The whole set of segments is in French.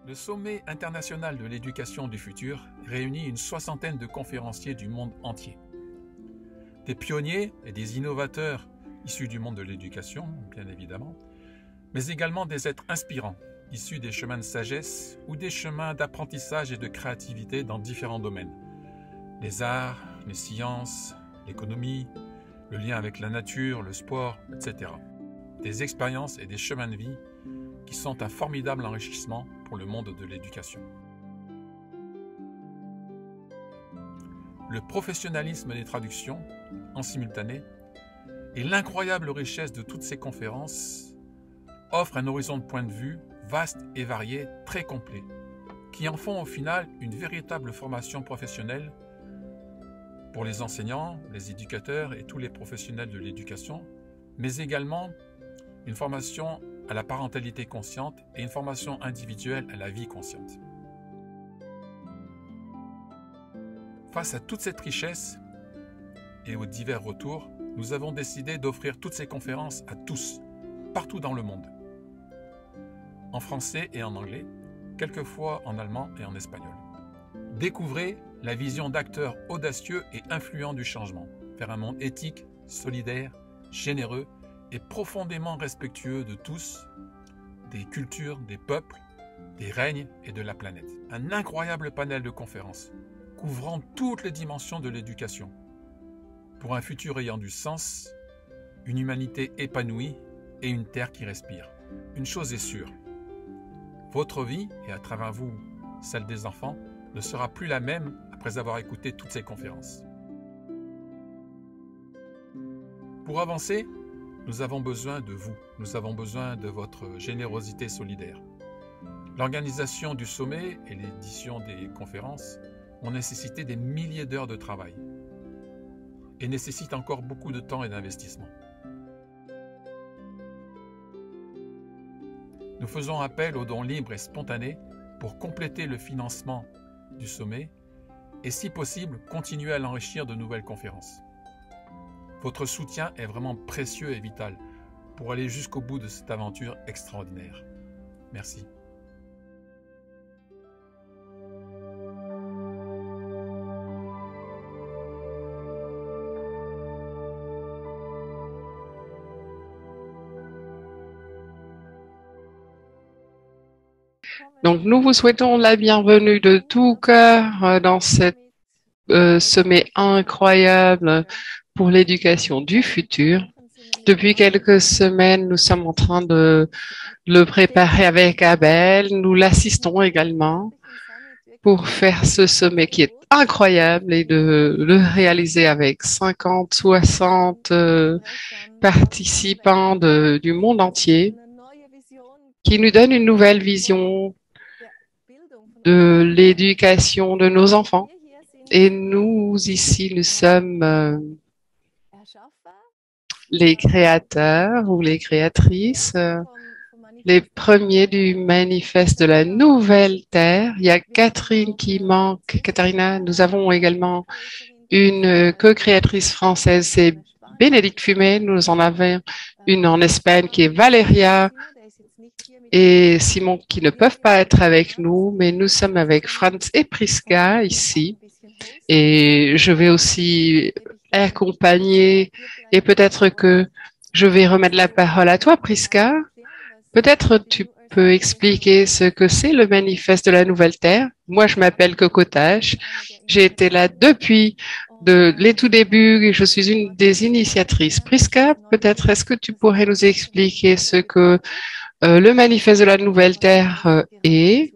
Le Sommet international de l'éducation du futur réunit une soixantaine de conférenciers du monde entier. Des pionniers et des innovateurs issus du monde de l'éducation, bien évidemment, mais également des êtres inspirants, issus des chemins de sagesse ou des chemins d'apprentissage et de créativité dans différents domaines. Les arts, les sciences, l'économie, le lien avec la nature, le sport, etc. Des expériences et des chemins de vie qui sont un formidable enrichissement pour le monde de l'éducation. Le professionnalisme des traductions, en simultané, et l'incroyable richesse de toutes ces conférences offrent un horizon de point de vue vaste et varié, très complet, qui en font au final une véritable formation professionnelle pour les enseignants, les éducateurs et tous les professionnels de l'éducation, mais également une formation à la parentalité consciente et une formation individuelle à la vie consciente. Face à toute cette richesse et aux divers retours, nous avons décidé d'offrir toutes ces conférences à tous, partout dans le monde, en français et en anglais, quelquefois en allemand et en espagnol. Découvrez la vision d'acteurs audacieux et influents du changement, vers un monde éthique, solidaire, généreux et profondément respectueux de tous, des cultures, des peuples, des règnes et de la planète. Un incroyable panel de conférences, couvrant toutes les dimensions de l'éducation, pour un futur ayant du sens, une humanité épanouie et une terre qui respire. Une chose est sûre, votre vie, et à travers vous, celle des enfants, ne sera plus la même après avoir écouté toutes ces conférences. Pour avancer, nous avons besoin de vous, nous avons besoin de votre générosité solidaire. L'organisation du sommet et l'édition des conférences ont nécessité des milliers d'heures de travail et nécessitent encore beaucoup de temps et d'investissement. Nous faisons appel aux dons libres et spontanés pour compléter le financement du sommet et, si possible, continuer à l'enrichir de nouvelles conférences. Votre soutien est vraiment précieux et vital pour aller jusqu'au bout de cette aventure extraordinaire. Merci. Donc, nous vous souhaitons la bienvenue de tout cœur dans cette sommet incroyable pour l'éducation du futur. Depuis quelques semaines, nous sommes en train de le préparer avec Abel. Nous l'assistons également pour faire ce sommet qui est incroyable et de le réaliser avec 50, 60 participants du monde entier qui nous donne une nouvelle vision de l'éducation de nos enfants. Et nous, ici, nous sommes les créateurs ou les créatrices, les premiers du manifeste de la nouvelle Terre. Il y a Catherine qui manque. Katharina, nous avons également une co-créatrice française, c'est Bénédicte Fumé. Nous en avons une en Espagne qui est Valéria et Simon qui ne peuvent pas être avec nous, mais nous sommes avec Franz et Priska ici. Et je vais aussi accompagner et peut-être que je vais remettre la parole à toi, Priska. Peut-être tu peux expliquer ce que c'est le manifeste de la Nouvelle Terre. Moi, je m'appelle Cocotage. J'ai été là depuis les tout débuts et je suis une des initiatrices. Priska, peut-être est-ce que tu pourrais nous expliquer ce que le manifeste de la Nouvelle Terre est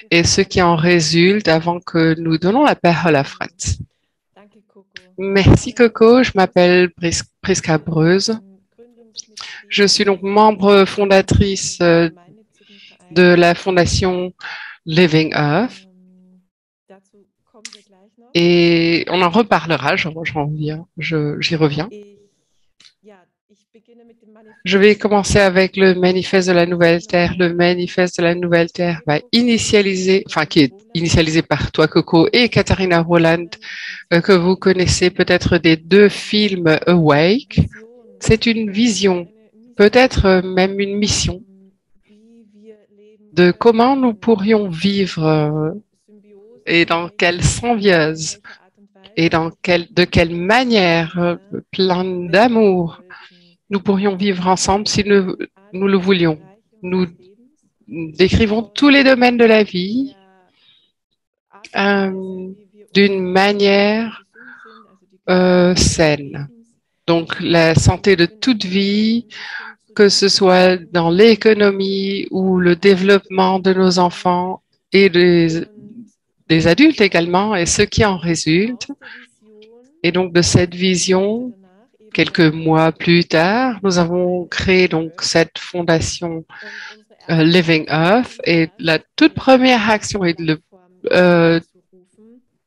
et ce qui en résulte avant que nous donnons la parole à Franz. Merci Coco, je m'appelle Priska Breuse. Je suis donc membre fondatrice de la fondation Living Earth et on en reparlera, j'y reviens. Je vais commencer avec le manifeste de la Nouvelle Terre. Le manifeste de la Nouvelle Terre va initialiser, qui est initialisé par toi, Coco, et Katharina Roland, que vous connaissez peut-être des deux films Awake. C'est une vision, peut-être même une mission de comment nous pourrions vivre et dans quelle symbiose et de quelle manière, plein d'amour, nous pourrions vivre ensemble si nous le voulions. Nous décrivons tous les domaines de la vie d'une manière saine. Donc, la santé de toute vie, que ce soit dans l'économie ou le développement de nos enfants et des adultes également, et ce qui en résulte. Et donc, de cette vision, quelques mois plus tard, nous avons créé donc cette fondation Living Earth, et la toute première action est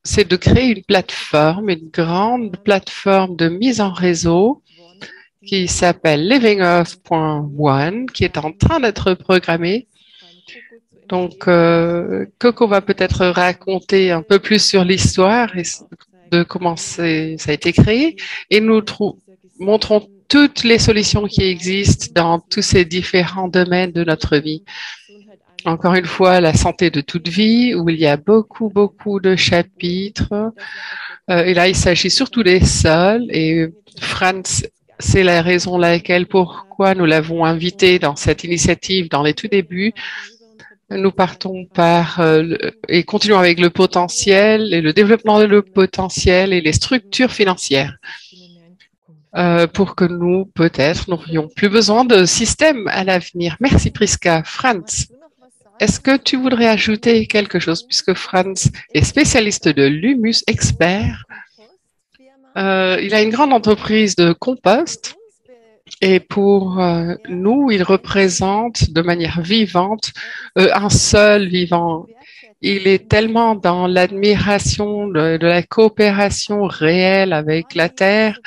c'est de créer une plateforme, une grande plateforme de mise en réseau qui s'appelle livingearth.one, qui est en train d'être programmée. Donc, Coco va peut-être raconter un peu plus sur l'histoire et de comment ça a été créé, et nous montrons toutes les solutions qui existent dans tous ces différents domaines de notre vie. Encore une fois, la santé de toute vie, où il y a beaucoup de chapitres. Et là, il s'agit surtout des sols. Et Franz, c'est la raison pourquoi nous l'avons invité dans cette initiative dans les tout débuts. Nous partons et continuons avec le potentiel et le développement de le potentiel et les structures financières. Pour que nous, peut-être, n'aurions plus besoin de système à l'avenir. Merci Priska. Franz, est-ce que tu voudrais ajouter quelque chose, puisque Franz est spécialiste de l'humus, expert. Il a une grande entreprise de compost et pour nous, il représente de manière vivante un sol vivant. Il est tellement dans l'admiration de la coopération réelle avec la terre.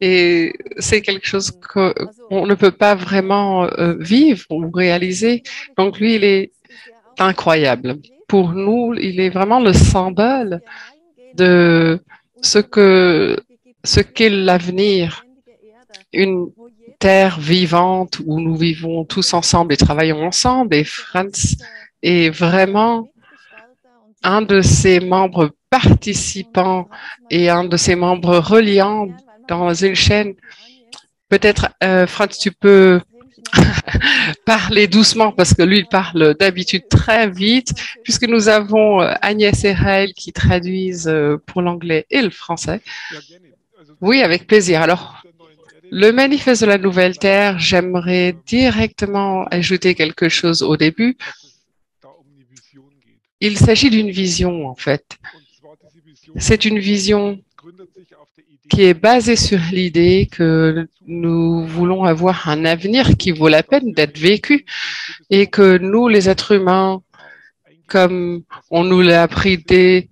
Et c'est quelque chose qu'on ne peut pas vraiment vivre ou réaliser. Donc lui, il est incroyable. Pour nous, il est vraiment le symbole de ce qu'est l'avenir. Une terre vivante où nous vivons tous ensemble et travaillons ensemble. Et Franz est vraiment un de ses membres participants et un de ses membres reliants dans une chaîne. Peut-être, Franz, tu peux parler doucement parce que lui, il parle d'habitude très vite, puisque nous avons Agnès et Raël qui traduisent pour l'anglais et le français. Oui, avec plaisir. Alors, le manifeste de la Nouvelle Terre, j'aimerais directement ajouter quelque chose au début. Il s'agit d'une vision, en fait. C'est une vision qui est basée sur l'idée que nous voulons avoir un avenir qui vaut la peine d'être vécu et que nous, les êtres humains, comme on nous l'a appris dès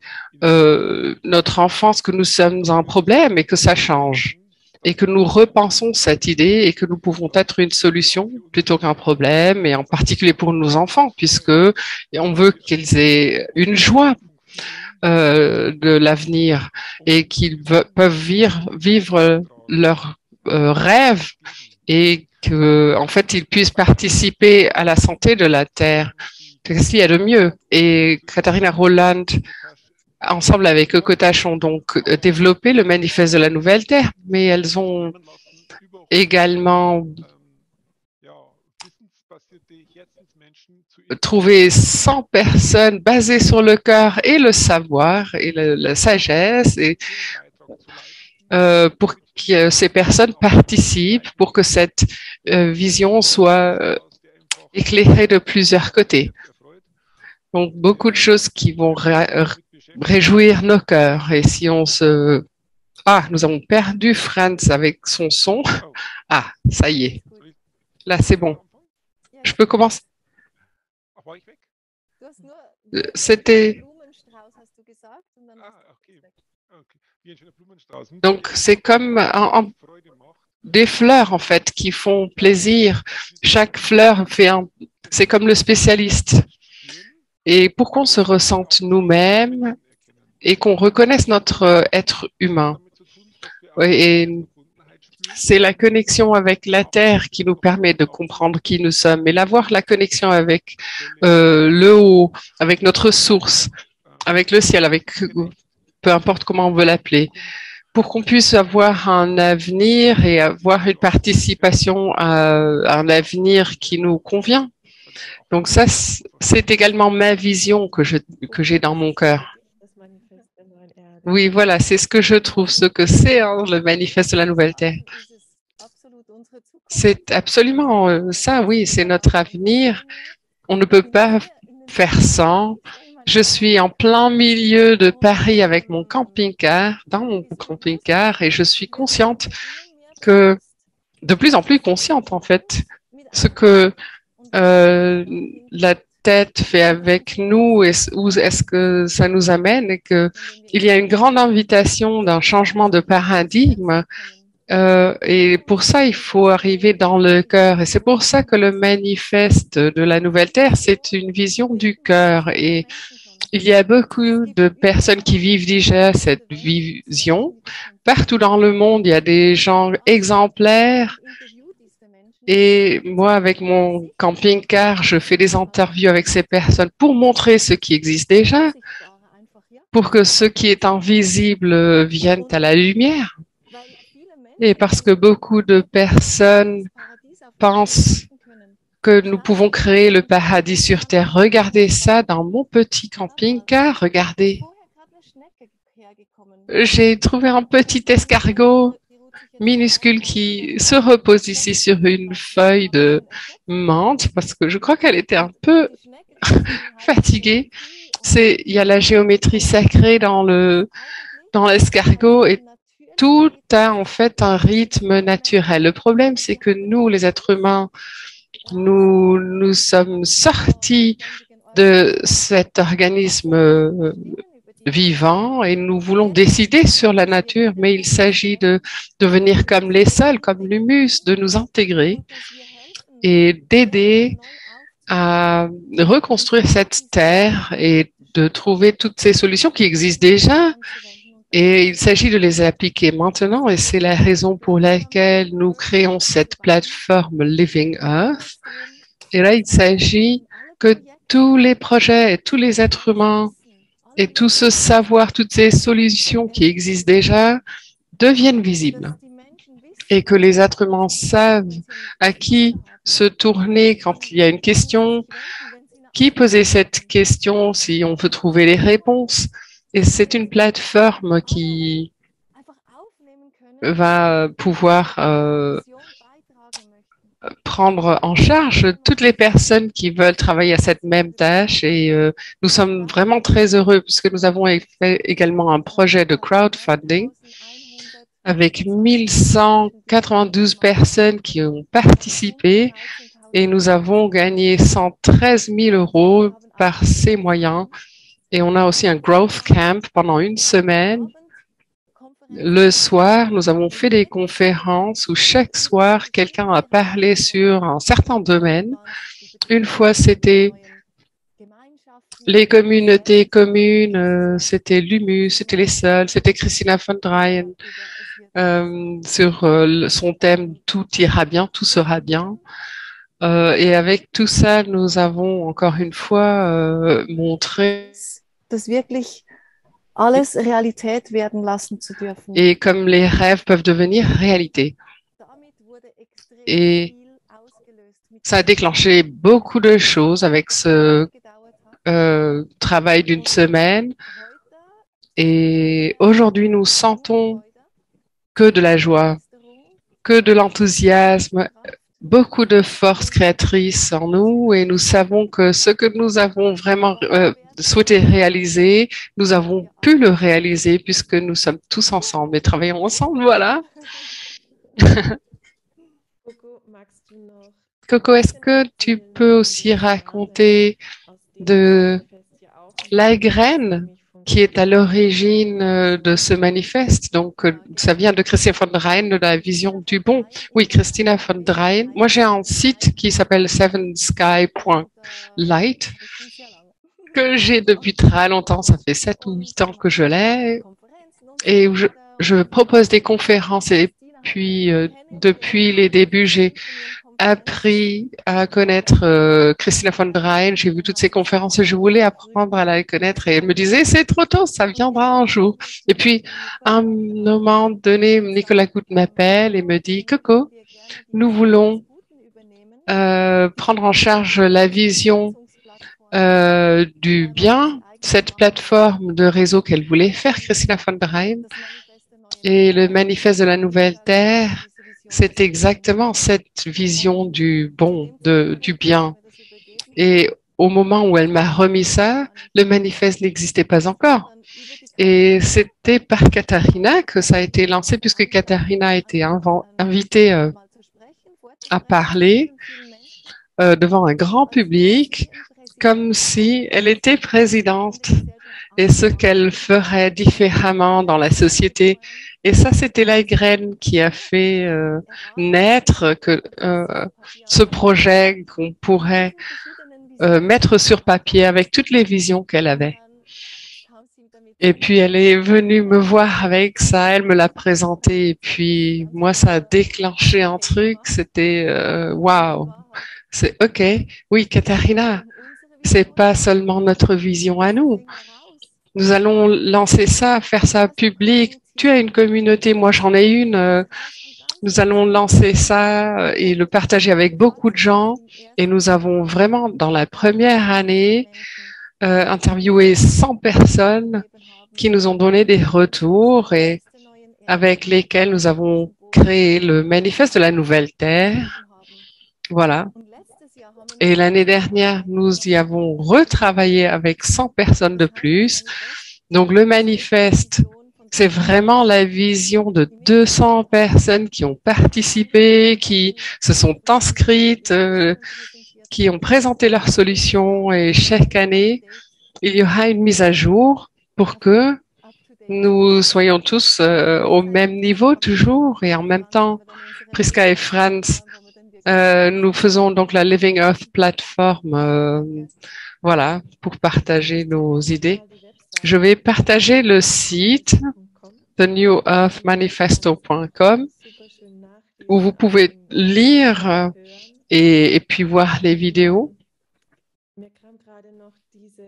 notre enfance, que nous sommes un problème et que ça change et que nous repensons cette idée et que nous pouvons être une solution plutôt qu'un problème, et en particulier pour nos enfants, puisque on veut qu'ils aient une joie de l'avenir et qu'ils peuvent vivre leurs rêves et que, en fait, ils puissent participer à la santé de la Terre. Qu'est-ce qu'il y a de mieux? Et Katharina Roland, ensemble avec Cocotache, ont donc développé le manifeste de la Nouvelle Terre, mais elles ont également trouver 100 personnes basées sur le cœur et le savoir et la sagesse, et pour que ces personnes participent, pour que cette vision soit éclairée de plusieurs côtés. Donc, beaucoup de choses qui vont réjouir nos cœurs. Et si on se... Ah, nous avons perdu Franz avec son son. Ah, ça y est. Là, c'est bon. Je peux commencer? C'était... Donc, c'est comme des fleurs, en fait, qui font plaisir. Chaque fleur c'est comme le spécialiste. Et pour qu'on se ressente nous-mêmes et qu'on reconnaisse notre être humain. Et C'est la connexion avec la Terre qui nous permet de comprendre qui nous sommes. Et la connexion avec le haut, avec notre source, avec le ciel, avec peu importe comment on veut l'appeler, pour qu'on puisse avoir un avenir et avoir une participation à un avenir qui nous convient. Donc ça, c'est également ma vision que j'ai dans mon cœur. Oui, voilà, c'est ce que je trouve, ce que c'est le manifeste de la Nouvelle Terre. C'est absolument ça, oui, c'est notre avenir. On ne peut pas faire sans. Je suis en plein milieu de Paris avec mon camping-car, dans mon camping-car, et je suis consciente de plus en plus consciente en fait, ce que la tête fait avec nous et où est-ce que ça nous amène et que il y a une grande invitation d'un changement de paradigme. Et pour ça, il faut arriver dans le cœur. Et c'est pour ça que le manifeste de la Nouvelle Terre, c'est une vision du cœur. Et il y a beaucoup de personnes qui vivent déjà cette vision. Partout dans le monde, il y a des gens exemplaires. Et moi, avec mon camping-car, je fais des interviews avec ces personnes pour montrer ce qui existe déjà, pour que ce qui est invisible vienne à la lumière. Et parce que beaucoup de personnes pensent que nous pouvons créer le paradis sur Terre. Regardez ça dans mon petit camping-car, regardez. J'ai trouvé un petit escargot minuscule qui se repose ici sur une feuille de menthe parce que je crois qu'elle était un peu fatiguée. Il y a la géométrie sacrée dans l'escargot et tout a en fait un rythme naturel. Le problème, c'est que nous, les êtres humains, nous sommes sortis de cet organisme vivant et nous voulons décider sur la nature, mais il s'agit de devenir comme les sols, comme l'humus, de nous intégrer et d'aider à reconstruire cette terre et de trouver toutes ces solutions qui existent déjà. Et il s'agit de les appliquer maintenant et c'est la raison pour laquelle nous créons cette plateforme Living Earth. Et là, il s'agit que tous les projets et tous les êtres humains et tout ce savoir, toutes ces solutions qui existent déjà deviennent visibles et que les êtres humains savent à qui se tourner quand il y a une question, qui poser cette question si on veut trouver les réponses. Et c'est une plateforme qui va pouvoir prendre en charge toutes les personnes qui veulent travailler à cette même tâche et nous sommes vraiment très heureux puisque nous avons fait également un projet de crowdfunding avec 1192 personnes qui ont participé et nous avons gagné 113 000 € par ces moyens. Et on a aussi un growth camp pendant une semaine. Le soir, nous avons fait des conférences où chaque soir, quelqu'un a parlé sur un certain domaine. Une fois, c'était les communautés communes, c'était l'humus, c'était les sols, c'était Christina von Dreien sur son thème « Tout ira bien, tout sera bien ». Et avec tout ça, nous avons encore une fois montré das wirklich alles Realität werden lassen zu dürfen. Et comme les rêves peuvent devenir réalité. Et ça a déclenché beaucoup de choses avec ce travail d'une semaine. Et aujourd'hui, nous sentons que de la joie, que de l'enthousiasme, beaucoup de force créatrice en nous et nous savons que ce que nous avons vraiment souhaité réaliser, nous avons pu le réaliser puisque nous sommes tous ensemble et travaillons ensemble, voilà. Coco, est-ce que tu peux aussi raconter de la graine qui est à l'origine de ce manifeste? Donc, ça vient de Christina von Dreien, de la vision du bon. Oui, Christina von Dreien. Moi, j'ai un site qui s'appelle sevensky.light que j'ai depuis très longtemps. Ça fait 7 ou 8 ans que je l'ai. Et je propose des conférences et puis depuis les débuts, j'ai appris à connaître Christina von der Leyen. J'ai vu toutes ses conférences et je voulais apprendre à la connaître. Et elle me disait, c'est trop tôt, ça viendra un jour. Et puis, à un moment donné, Nicolas Gut m'appelle et me dit, Coco, nous voulons prendre en charge la vision du bien, cette plateforme de réseau qu'elle voulait faire, Christina von der Leyen. Et le manifeste de la Nouvelle Terre, c'est exactement cette vision du bon, du bien. Et au moment où elle m'a remis ça, le manifeste n'existait pas encore. Et c'était par Katharina que ça a été lancé, puisque Katharina a été invitée à parler devant un grand public, comme si elle était présidente et ce qu'elle ferait différemment dans la société. Et ça, c'était la graine qui a fait naître ce projet qu'on pourrait mettre sur papier avec toutes les visions qu'elle avait. Et puis, elle est venue me voir avec ça, elle me l'a présenté, et puis moi, ça a déclenché un truc, c'était waouh, c'est OK, oui, Katharina, c'est pas seulement notre vision à nous. Nous allons lancer ça, faire ça public. Tu as une communauté, moi j'en ai une. Nous allons lancer ça et le partager avec beaucoup de gens. Et nous avons vraiment, dans la première année, interviewé 100 personnes qui nous ont donné des retours et avec lesquels nous avons créé le manifeste de la Nouvelle Terre. Voilà. Et l'année dernière, nous y avons retravaillé avec 100 personnes de plus. Donc, le manifeste, c'est vraiment la vision de 200 personnes qui ont participé, qui se sont inscrites, qui ont présenté leurs solutions. Et chaque année, il y aura une mise à jour pour que nous soyons tous au même niveau toujours. Et en même temps, Priska et Franz, nous faisons donc la Living Earth plateforme, voilà, pour partager nos idées. Je vais partager le site thenewearthmanifesto.com où vous pouvez lire et puis voir les vidéos.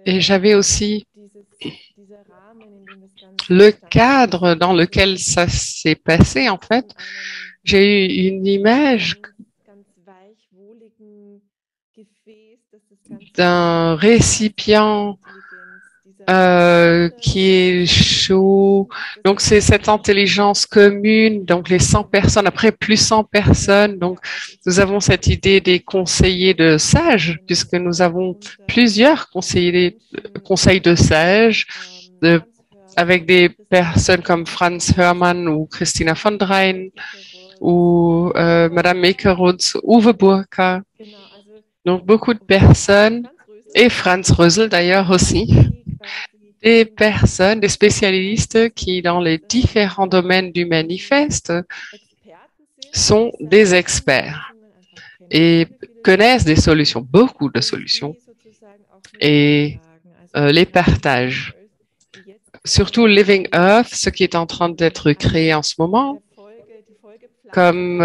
Et j'avais aussi le cadre dans lequel ça s'est passé, en fait. J'ai eu une image d'un récipient qui est chaud. Donc, c'est cette intelligence commune. Donc, les 100 personnes, après plus 100 personnes. Donc, nous avons cette idée des conseillers de sages, puisque nous avons plusieurs conseils de sages, avec des personnes comme Franz Hörmann ou Christina von der Leyen ou Madame Mekerutz, Uwe Burka. Donc, beaucoup de personnes, et Franz Rösel d'ailleurs aussi, des personnes, des spécialistes qui, dans les différents domaines du manifeste, sont des experts et connaissent des solutions, beaucoup de solutions, et les partagent. Surtout Living Earth, ce qui est en train d'être créé en ce moment, comme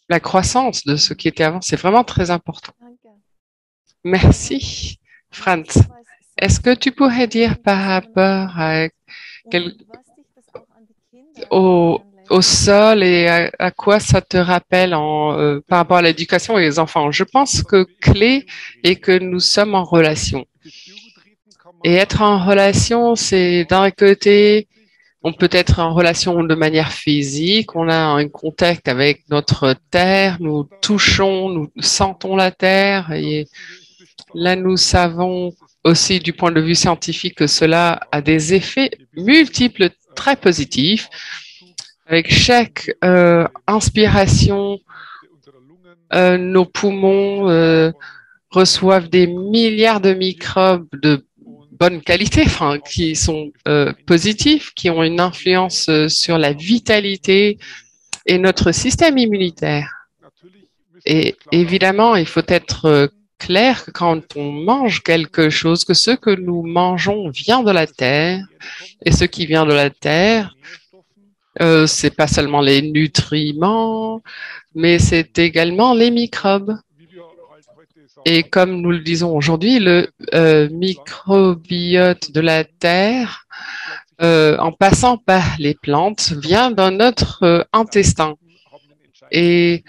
la croissance de ce qui était avant, c'est vraiment très important. Merci. Franz, est-ce que tu pourrais dire par rapport au sol et à quoi ça te rappelle par rapport à l'éducation et les enfants? Je pense que clé est que nous sommes en relation. Et être en relation, c'est d'un côté, on peut être en relation de manière physique, on a un contact avec notre terre, nous touchons, nous sentons la terre et là, nous savons aussi du point de vue scientifique que cela a des effets multiples très positifs. Avec chaque inspiration, nos poumons reçoivent des milliards de microbes de bonne qualité, enfin, qui sont positifs, qui ont une influence sur la vitalité et notre système immunitaire. Et évidemment, il faut être clair que quand on mange quelque chose, que ce que nous mangeons vient de la terre, et ce qui vient de la terre C'est pas seulement les nutriments, mais c'est également les microbes. Et comme nous le disons aujourd'hui, le microbiote de la Terre, en passant par les plantes, vient dans notre intestin. Et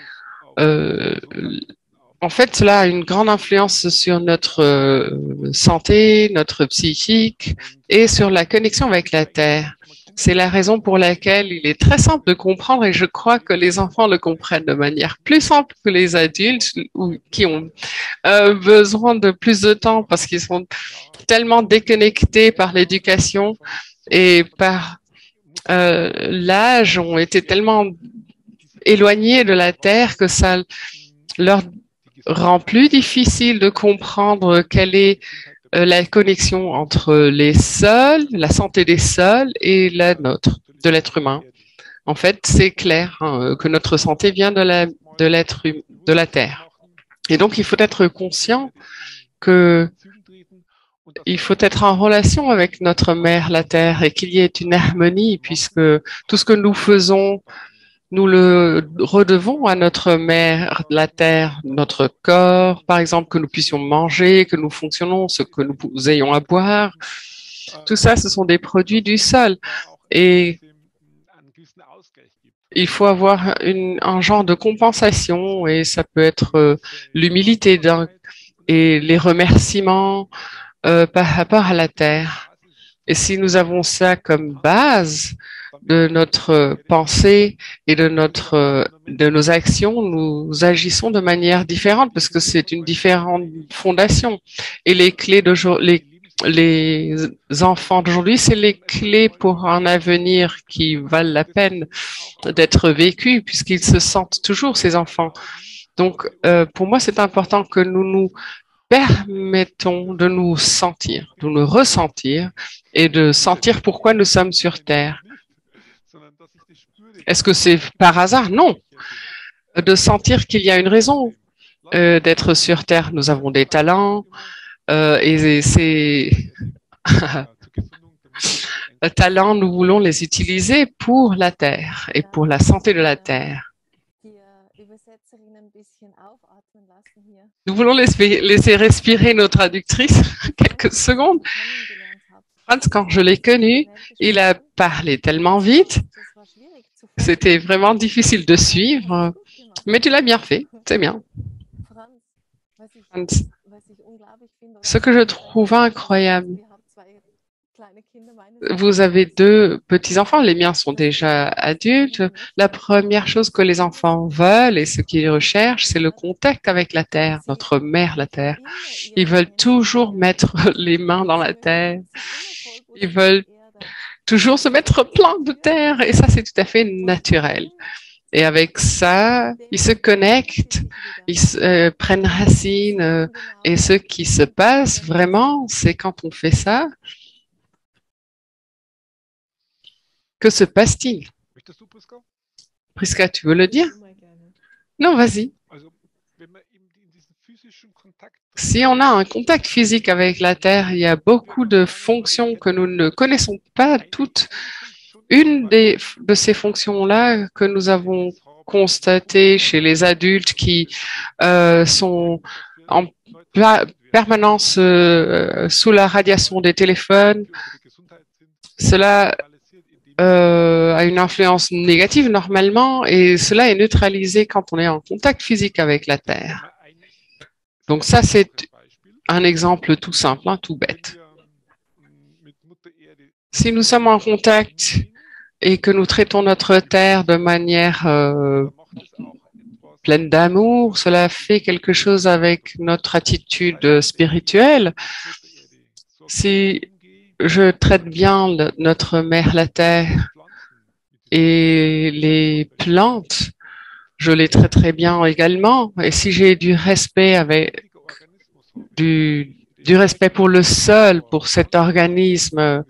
en fait, cela a une grande influence sur notre santé, notre psychique et sur la connexion avec la Terre. C'est la raison pour laquelle il est très simple de comprendre et je crois que les enfants le comprennent de manière plus simple que les adultes ou qui ont besoin de plus de temps parce qu'ils sont tellement déconnectés par l'éducation et par l'âge, ont été tellement éloignés de la Terre que ça leur rend plus difficile de comprendre quelle est la connexion entre les sols, la santé des sols et la nôtre, de l'être humain. En fait, c'est clair que notre santé vient de la Terre. Et donc, il faut être conscient que il faut être en relation avec notre mère, la Terre, et qu'il y ait une harmonie, puisque tout ce que nous faisons, nous le redevons à notre mère, la Terre, notre corps, par exemple, que nous puissions manger, que nous fonctionnons, ce que nous ayons à boire. Tout ça, ce sont des produits du sol. Et il faut avoir un genre de compensation, et ça peut être l'humilité et les remerciements par rapport à la Terre. Et si nous avons ça comme base de notre pensée et de nos actions, nous agissons de manière différente parce que c'est une différente fondation. Et les clés les enfants d'aujourd'hui, c'est les clés pour un avenir qui valent la peine d'être vécu puisqu'ils se sentent toujours ces enfants. Donc, pour moi, c'est important que nous nous permettons de nous sentir, de nous ressentir et de sentir pourquoi nous sommes sur Terre. Est-ce que c'est par hasard? Non. De sentir qu'il y a une raison d'être sur Terre. Nous avons des talents et ces talents, nous voulons les utiliser pour la Terre et pour la santé de la Terre. Nous voulons laisser respirer nos traductrices quelques secondes. Franz, quand je l'ai connu, il a parlé tellement vite. C'était vraiment difficile de suivre, mais tu l'as bien fait, c'est bien. Franz, ce que je trouve incroyable, vous avez 2 petits-enfants, les miens sont déjà adultes. La première chose que les enfants veulent et ce qu'ils recherchent, c'est le contact avec la Terre, notre mère, la Terre. Ils veulent toujours mettre les mains dans la Terre. Ils veulent toujours se mettre plein de terre et ça, c'est tout à fait naturel. Et avec ça, ils se connectent, ils prennent racine et ce qui se passe vraiment, c'est quand on fait ça, que se passe-t-il? Priska, tu veux le dire? Non, vas-y. Si on a un contact physique avec la Terre, il y a beaucoup de fonctions que nous ne connaissons pas toutes. Une de ces fonctions-là que nous avons constatées chez les adultes qui sont en permanence sous la radiation des téléphones, cela a une influence négative normalement et cela est neutralisé quand on est en contact physique avec la Terre. Donc ça, c'est un exemple tout simple, tout bête. Si nous sommes en contact et que nous traitons notre Terre de manière pleine d'amour, cela fait quelque chose avec notre attitude spirituelle. Si je traite bien notre mère, la Terre, et les plantes, je les traiterai bien également. Et si j'ai du respect du respect pour le sol, pour cet organisme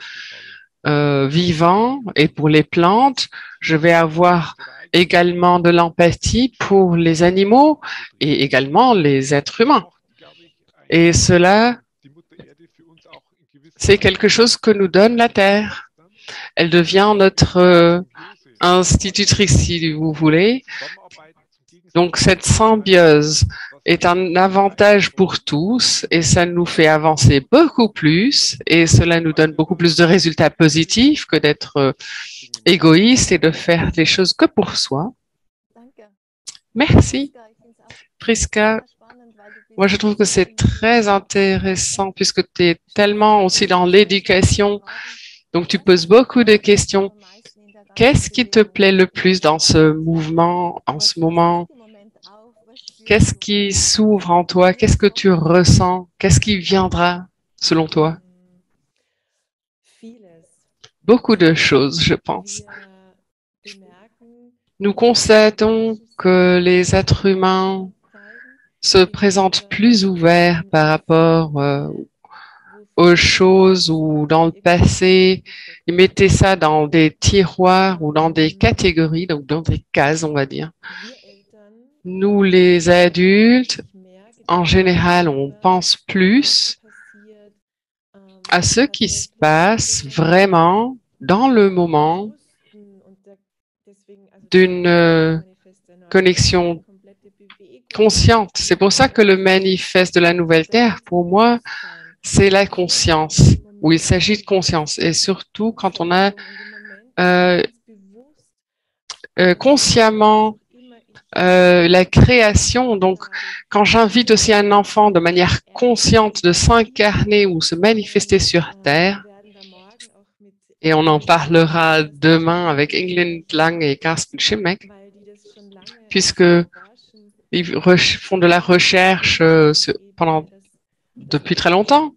vivant et pour les plantes, je vais avoir également de l'empathie pour les animaux et également les êtres humains. Et cela, c'est quelque chose que nous donne la Terre. Elle devient institutrice si vous voulez. Donc cette symbiose est un avantage pour tous et ça nous fait avancer beaucoup plus et cela nous donne beaucoup plus de résultats positifs que d'être égoïste et de faire les choses que pour soi. Merci. Priska, moi je trouve que c'est très intéressant puisque tu es tellement aussi dans l'éducation, donc tu poses beaucoup de questions. Qu'est-ce qui te plaît le plus dans ce mouvement en ce moment? Qu'est-ce qui s'ouvre en toi? Qu'est-ce que tu ressens? Qu'est-ce qui viendra selon toi? Beaucoup de choses, je pense. Nous constatons que les êtres humains se présentent plus ouverts par rapport aux choses ou dans le passé, ils mettaient ça dans des tiroirs ou dans des catégories, donc dans des cases, on va dire. Nous, les adultes, en général, on pense plus à ce qui se passe vraiment dans le moment d'une connexion consciente. C'est pour ça que le manifeste de la Nouvelle Terre, pour moi, c'est la conscience, où il s'agit de conscience. Et surtout quand on a consciemment la création. Donc, quand j'invite aussi un enfant de manière consciente de s'incarner ou se manifester sur Terre, et on en parlera demain avec Ingrid Lang et Carsten Schimmeck, puisque ils font de la recherche depuis très longtemps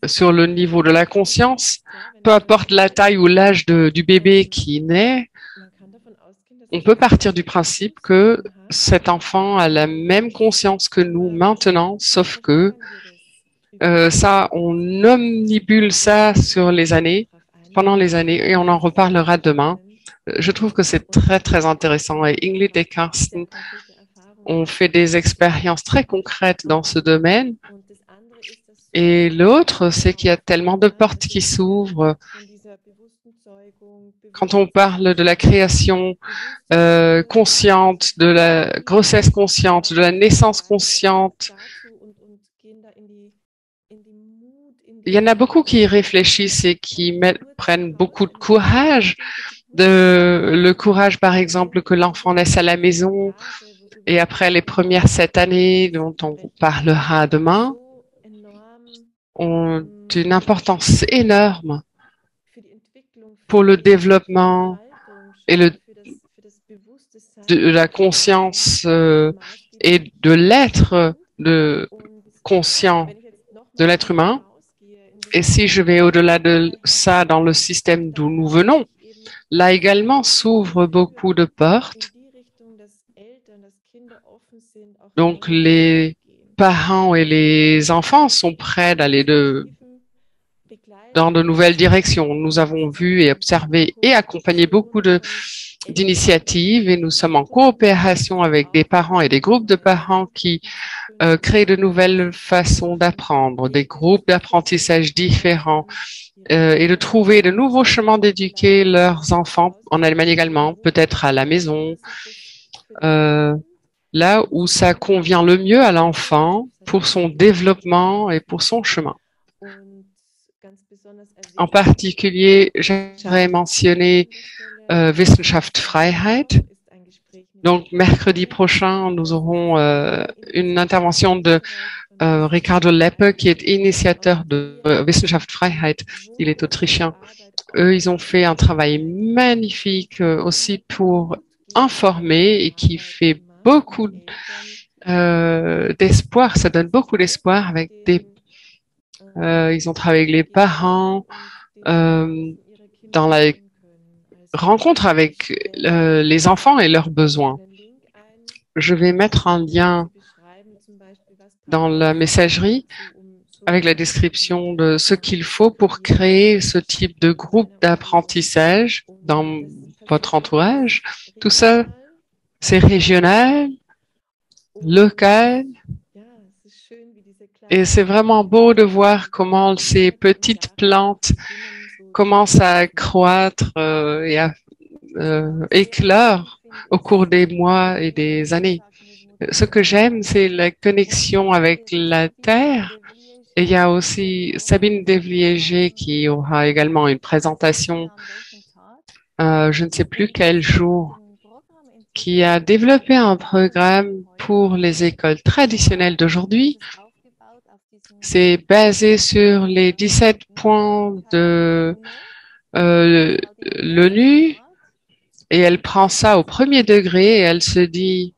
sur le niveau de la conscience, peu importe la taille ou l'âge du bébé qui naît, on peut partir du principe que cet enfant a la même conscience que nous maintenant, sauf que ça, on omnibule ça sur les années, pendant les années, et on en reparlera demain. Je trouve que c'est très, très intéressant. Et Ingrid et Carsten ont fait des expériences très concrètes dans ce domaine. Et l'autre, c'est qu'il y a tellement de portes qui s'ouvrent. Quand on parle de la création consciente, de la grossesse consciente, de la naissance consciente, il y en a beaucoup qui réfléchissent et qui prennent beaucoup de courage. Le courage, par exemple, que l'enfant naisse à la maison et après les premières 7 années dont on parlera demain, ont une importance énorme pour le développement et de la conscience et de l'être conscient de l'être humain. Et si je vais au-delà de ça dans le système d'où nous venons, là également s'ouvrent beaucoup de portes. Donc les parents et les enfants sont prêts d'aller dans de nouvelles directions. Nous avons vu et observé et accompagné beaucoup d'initiatives et nous sommes en coopération avec des parents et des groupes de parents qui créent de nouvelles façons d'apprendre, des groupes d'apprentissage différents et de trouver de nouveaux chemins d'éduquer leurs enfants, en Allemagne également, peut-être à la maison, là où ça convient le mieux à l'enfant pour son développement et pour son chemin. En particulier, j'aimerais mentionner Wissenschaft Freiheit. Donc, mercredi prochain, nous aurons une intervention de Ricardo Leppe, qui est initiateur de Wissenschaft Freiheit. Il est autrichien. Eux, ils ont fait un travail magnifique aussi pour informer et qui fait beaucoup d'espoir. Ça donne beaucoup d'espoir avec ils ont travaillé avec les parents dans la rencontre avec les enfants et leurs besoins. Je vais mettre un lien dans la messagerie avec la description de ce qu'il faut pour créer ce type de groupe d'apprentissage dans votre entourage. Tout ça, c'est régional, local. Et c'est vraiment beau de voir comment ces petites plantes commence à croître et à éclore au cours des mois et des années. Ce que j'aime, c'est la connexion avec la Terre. Et il y a aussi Sabine Devliéger qui aura également une présentation, je ne sais plus quel jour, qui a développé un programme pour les écoles traditionnelles d'aujourd'hui. C'est basé sur les 17 points de l'ONU et elle prend ça au premier degré et elle se dit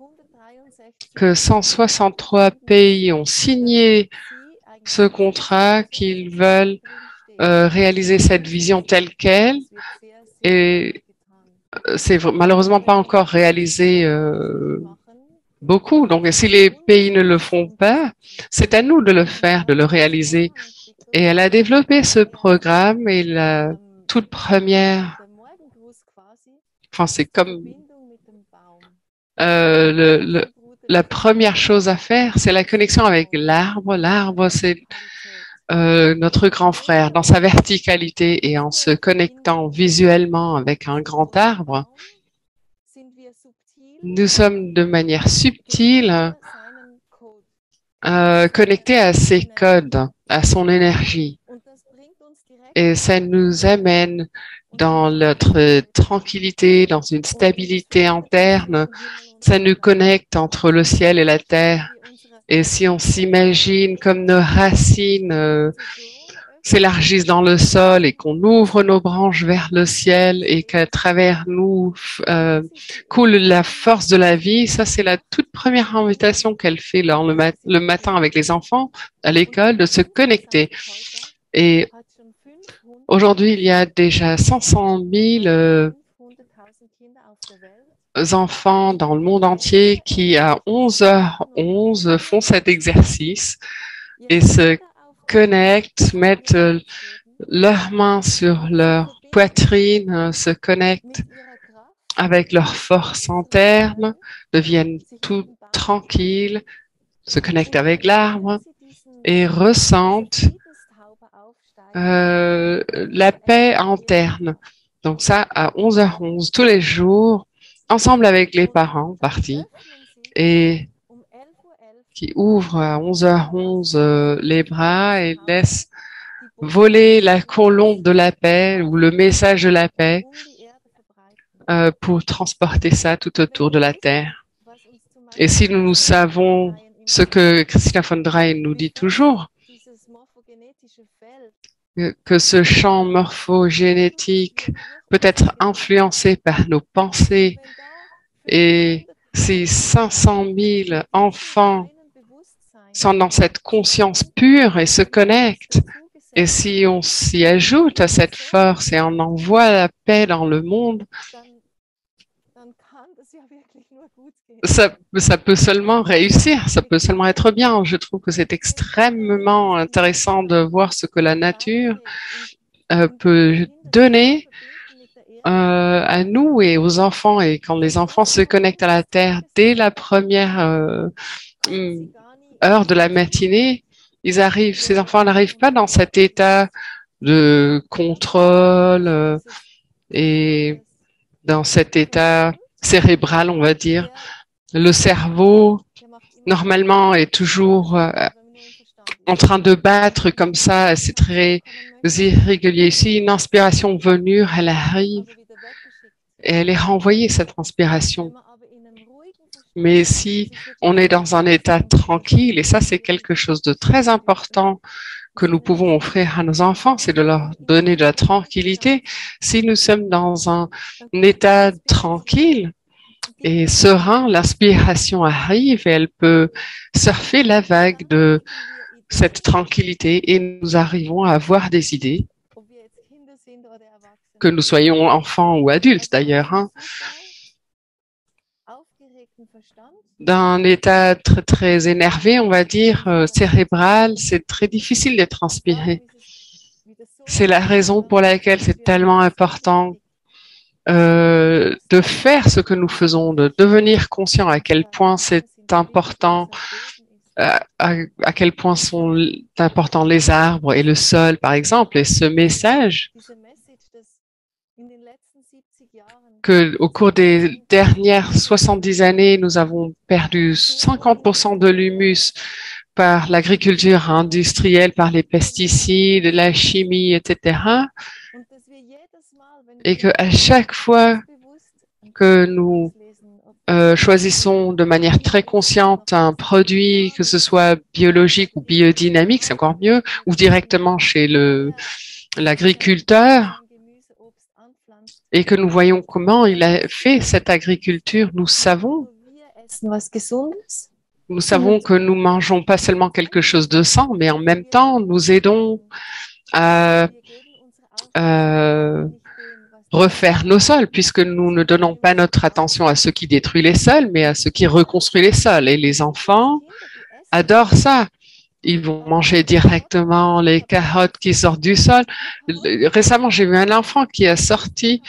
que 163 pays ont signé ce contrat, qu'ils veulent réaliser cette vision telle qu'elle et c'est malheureusement pas encore réalisé beaucoup. Donc, si les pays ne le font pas, c'est à nous de le faire, de le réaliser. Et elle a développé ce programme et la toute première, enfin, c'est comme la première chose à faire, c'est la connexion avec l'arbre. L'arbre, c'est notre grand frère dans sa verticalité et en se connectant visuellement avec un grand arbre. Nous sommes de manière subtile connectés à ses codes, à son énergie. Et ça nous amène dans notre tranquillité, dans une stabilité interne. Ça nous connecte entre le ciel et la terre. Et si on s'imagine comme nos racines s'élargissent dans le sol et qu'on ouvre nos branches vers le ciel et qu'à travers nous coule la force de la vie, ça c'est la toute première invitation qu'elle fait le matin avec les enfants à l'école, de se connecter. Et aujourd'hui, il y a déjà 500 000 enfants dans le monde entier qui, à 11h11, font cet exercice et se connectent, mettent leurs mains sur leur poitrine, se connectent avec leur force interne, deviennent tout tranquilles, se connectent avec l'arbre et ressentent la paix interne. Donc ça, à 11h11, tous les jours, ensemble avec les parents partis, et qui ouvrent à 11h11 les bras et laissent voler la colombe de la paix ou le message de la paix pour transporter ça tout autour de la Terre. Et si nous savons ce que Christina von Dreien nous dit toujours, que ce champ morphogénétique peut être influencé par nos pensées et si 500 000 enfants sont dans cette conscience pure et se connectent, et si on s'y ajoute à cette force et on envoie la paix dans le monde, ça peut seulement réussir, ça peut seulement être bien. Je trouve que c'est extrêmement intéressant de voir ce que la nature peut donner à nous et aux enfants. Et quand les enfants se connectent à la Terre dès la première heure de la matinée, ces enfants n'arrivent pas dans cet état de contrôle et dans cet état cérébral, on va dire. Le cerveau, normalement, est toujours en train de battre comme ça. C'est très irrégulier. Ici, une inspiration venue, elle arrive et elle est renvoyée, cette inspiration. Mais si on est dans un état tranquille, et ça, c'est quelque chose de très important que nous pouvons offrir à nos enfants, c'est de leur donner de la tranquillité. Si nous sommes dans un état tranquille et serein, l'inspiration arrive et elle peut surfer la vague de cette tranquillité et nous arrivons à avoir des idées, que nous soyons enfants ou adultes d'ailleurs, d'un état très, très énervé, on va dire, cérébral, c'est très difficile d'être inspiré. C'est la raison pour laquelle c'est tellement important de faire ce que nous faisons, de devenir conscient à quel point c'est important, à quel point sont importants les arbres et le sol, par exemple. Et ce message que au cours des dernières 70 années, nous avons perdu 50% de l'humus par l'agriculture industrielle, par les pesticides, la chimie, etc. Et qu'à chaque fois que nous choisissons de manière très consciente un produit, que ce soit biologique ou biodynamique, c'est encore mieux, ou directement chez l'agriculteur, et que nous voyons comment il a fait cette agriculture, nous savons que nous mangeons pas seulement quelque chose de sain, mais en même temps, nous aidons à refaire nos sols, puisque nous ne donnons pas notre attention à ce qui détruit les sols, mais à ce qui reconstruit les sols. Et les enfants adorent ça. Ils vont manger directement les carottes qui sortent du sol. Récemment, j'ai vu un enfant qui a sorti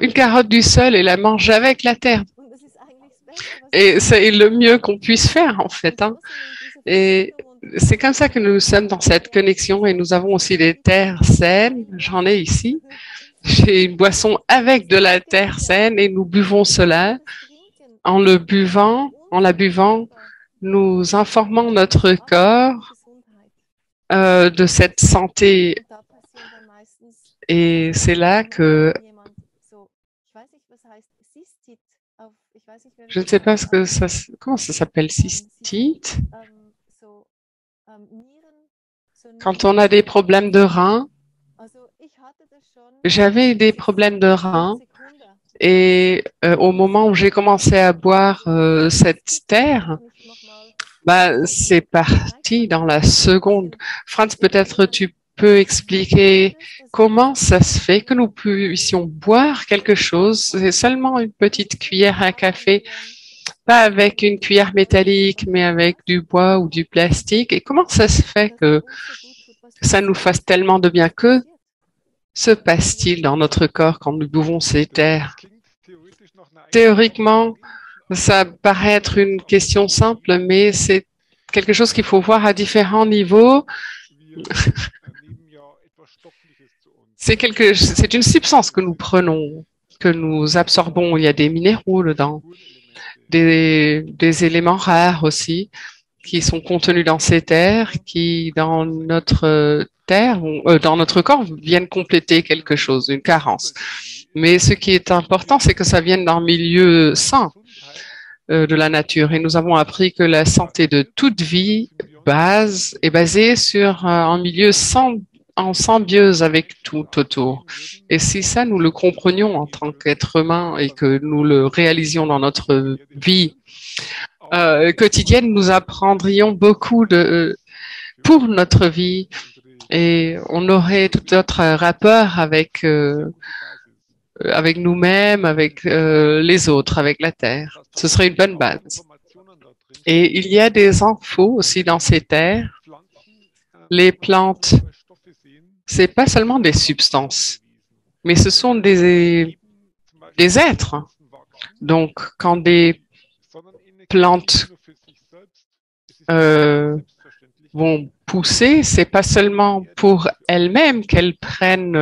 une carotte du sol et la mange avec la terre. Et c'est le mieux qu'on puisse faire, en fait, hein. Et c'est comme ça que nous sommes dans cette connexion, et nous avons aussi des terres saines. J'en ai ici. J'ai une boisson avec de la terre saine et nous buvons cela. En la buvant, nous informons notre corps de cette santé. Et c'est là que je ne sais pas comment ça s'appelle, cystite. Quand on a des problèmes de reins, j'avais des problèmes de reins et au moment où j'ai commencé à boire cette terre, c'est parti dans la seconde. Franz, peut-être tu peux expliquer comment ça se fait que nous puissions boire quelque chose, c'est seulement une petite cuillère à café, pas avec une cuillère métallique, mais avec du bois ou du plastique. Et comment ça se fait que ça nous fasse tellement de bien? Que se passe-t-il dans notre corps quand nous buvons ces terres? Théoriquement, ça paraît être une question simple, mais c'est quelque chose qu'il faut voir à différents niveaux. C'est une substance que nous prenons, que nous absorbons. Il y a des minéraux dedans, des éléments rares aussi, qui sont contenus dans ces terres, qui dans notre dans notre corps viennent compléter quelque chose, une carence. Mais ce qui est important, c'est que ça vienne d'un milieu sain de la nature. Et nous avons appris que la santé de toute vie est basée sur un milieu en symbiose avec tout autour. Et si ça, nous le comprenions en tant qu'être humain et que nous le réalisions dans notre vie quotidienne, nous apprendrions beaucoup pour notre vie, et on aurait tout autre rapport avec nous-mêmes, avec les autres, avec la Terre. Ce serait une bonne base. Et il y a des infos aussi dans ces terres. Les plantes, c'est pas seulement des substances, mais ce sont des êtres. Donc, quand des plantes vont pousser, c'est pas seulement pour elles-mêmes qu'elles prennent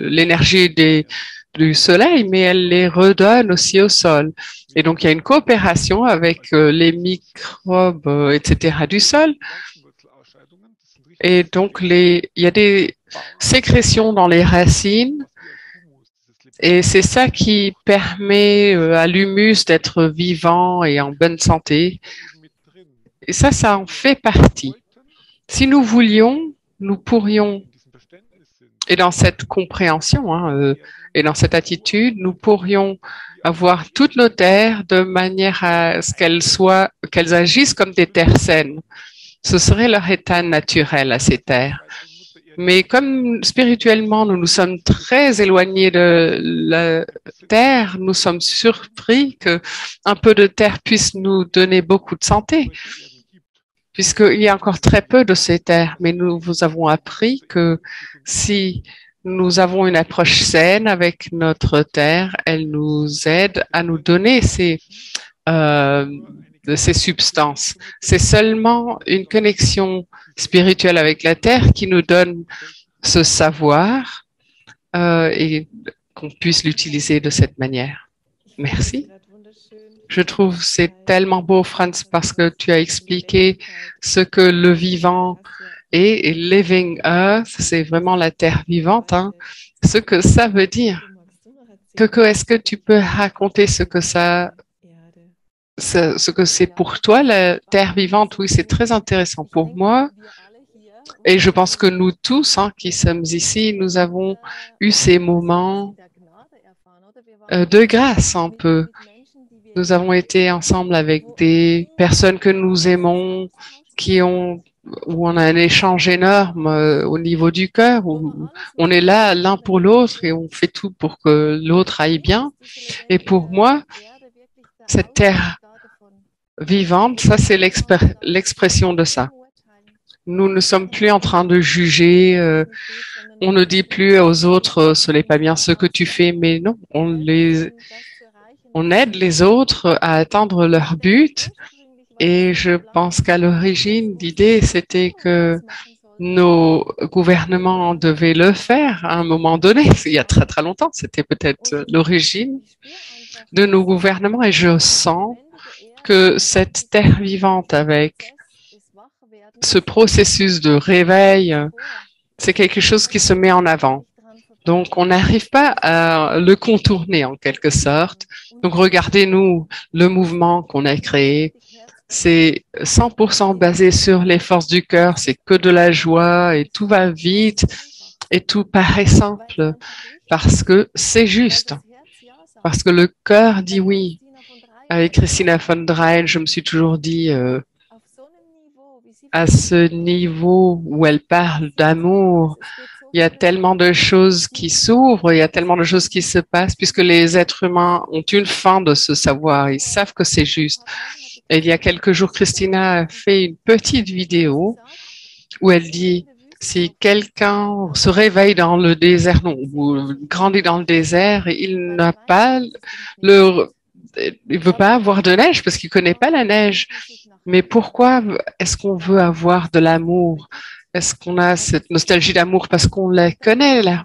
l'énergie du soleil, mais elles les redonnent aussi au sol. Et donc, il y a une coopération avec les microbes, etc. du sol. Et donc, il y a des sécrétions dans les racines. Et c'est ça qui permet à l'humus d'être vivant et en bonne santé. Et ça en fait partie. Si nous voulions, nous pourrions, et dans cette compréhension et dans cette attitude, nous pourrions avoir toutes nos terres de manière à ce qu'elles agissent comme des terres saines. Ce serait leur état naturel à ces terres. Mais comme spirituellement, nous nous sommes très éloignés de la terre, nous sommes surpris qu'un peu de terre puisse nous donner beaucoup de santé, puisqu'il y a encore très peu de ces terres. Mais nous vous avons appris que si nous avons une approche saine avec notre terre, elle nous aide à nous donner ces substances. C'est seulement une connexion spirituelle avec la terre qui nous donne ce savoir et qu'on puisse l'utiliser de cette manière. Merci. Je trouve c'est tellement beau, Franz, parce que tu as expliqué ce que le vivant est, et living earth, c'est vraiment la terre vivante, hein, ce que ça veut dire. Est-ce que tu peux raconter ce que ce que c'est pour toi, la terre vivante? Oui, c'est très intéressant pour moi. Et je pense que nous tous, hein, qui sommes ici, nous avons eu ces moments de grâce un peu. Nous avons été ensemble avec des personnes que nous aimons, où on a un échange énorme au niveau du cœur, où on est là l'un pour l'autre et on fait tout pour que l'autre aille bien. Et pour moi, cette terre vivante, ça c'est l'expression de ça. Nous ne sommes plus en train de juger, on ne dit plus aux autres ce n'est pas bien ce que tu fais, mais non, on aide les autres à atteindre leur but. Et je pense qu'à l'origine, l'idée c'était que nos gouvernements devaient le faire à un moment donné. Il y a très très longtemps, c'était peut-être l'origine de nos gouvernements. Et je sens que cette terre vivante avec ce processus de réveil, c'est quelque chose qui se met en avant. Donc, on n'arrive pas à le contourner en quelque sorte. Donc, regardez-nous le mouvement qu'on a créé. C'est 100% basé sur les forces du cœur. C'est que de la joie et tout va vite et tout paraît simple parce que c'est juste. Parce que le cœur dit oui. Avec Christina von Dreien, je me suis toujours dit, à ce niveau où elle parle d'amour, il y a tellement de choses qui s'ouvrent, il y a tellement de choses qui se passent, puisque les êtres humains ont une fin de ce savoir, ils savent que c'est juste. Et il y a quelques jours, Christina a fait une petite vidéo où elle dit, si quelqu'un se réveille dans le désert, non, ou grandit dans le désert, il n'a pas il veut pas avoir de neige parce qu'il connaît pas la neige. Mais pourquoi est-ce qu'on veut avoir de l'amour? Est-ce qu'on a cette nostalgie d'amour parce qu'on la connaît là?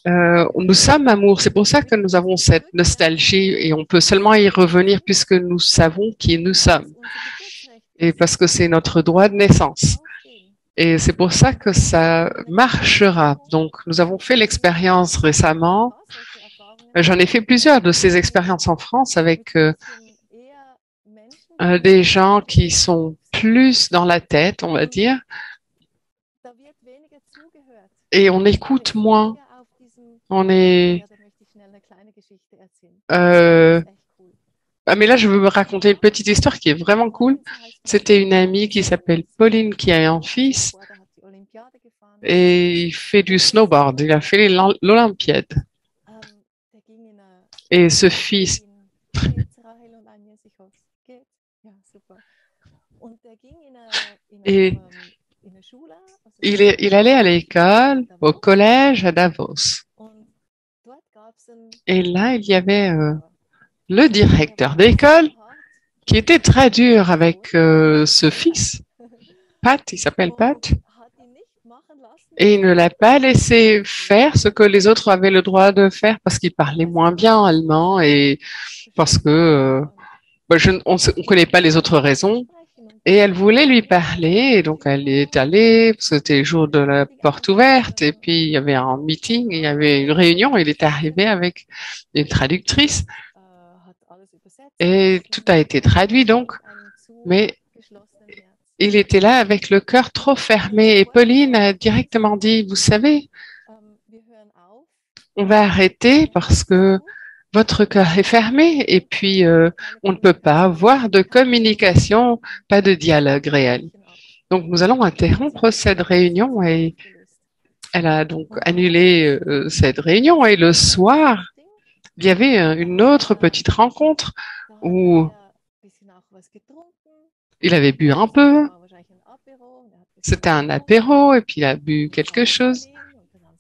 Nous sommes amour, c'est pour ça que nous avons cette nostalgie et on peut seulement y revenir puisque nous savons qui nous sommes et parce que c'est notre droit de naissance. Et c'est pour ça que ça marchera. Donc, nous avons fait l'expérience récemment. J'en ai fait plusieurs de ces expériences en France avec des gens qui sont plus dans la tête, on va dire, et on écoute moins. On est... mais là, je veux me raconter une petite histoire qui est vraiment cool. C'était une amie qui s'appelle Pauline qui a un fils et il fait du snowboard. Il a fait l'Olympiade. Et ce fils... Et il allait à l'école, au collège à Davos. Et là, il y avait le directeur d'école qui était très dur avec ce fils. Pat, il s'appelle Pat. Et il ne l'a pas laissé faire ce que les autres avaient le droit de faire parce qu'il parlait moins bien allemand et parce que on ne connaît pas les autres raisons. Et elle voulait lui parler, et donc elle est allée, c'était le jour de la porte ouverte, et puis il y avait un meeting, il y avait une réunion, il est arrivé avec une traductrice, et tout a été traduit donc, mais il était là avec le cœur trop fermé, et Pauline a directement dit, vous savez, on va arrêter parce que votre cœur est fermé et puis on ne peut pas avoir de communication, pas de dialogue réel. Donc nous allons interrompre cette réunion et elle a donc annulé cette réunion et le soir, il y avait une autre petite rencontre où il avait bu un peu, c'était un apéro et puis il a bu quelque chose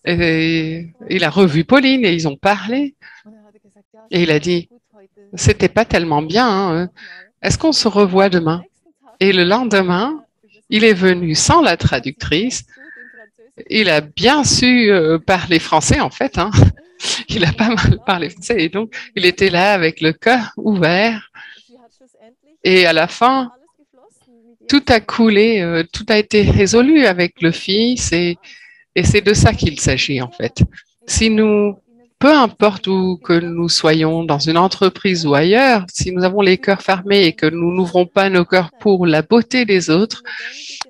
et il a revu Pauline et ils ont parlé. Et il a dit, c'était pas tellement bien, hein. Est-ce qu'on se revoit demain? Et le lendemain, il est venu sans la traductrice. Il a bien su parler français, en fait, hein. Il a pas mal parlé français et donc il était là avec le cœur ouvert. Et à la fin, tout a coulé, tout a été résolu avec le fils et c'est de ça qu'il s'agit en fait. Si nous, peu importe où que nous soyons, dans une entreprise ou ailleurs, si nous avons les cœurs fermés et que nous n'ouvrons pas nos cœurs pour la beauté des autres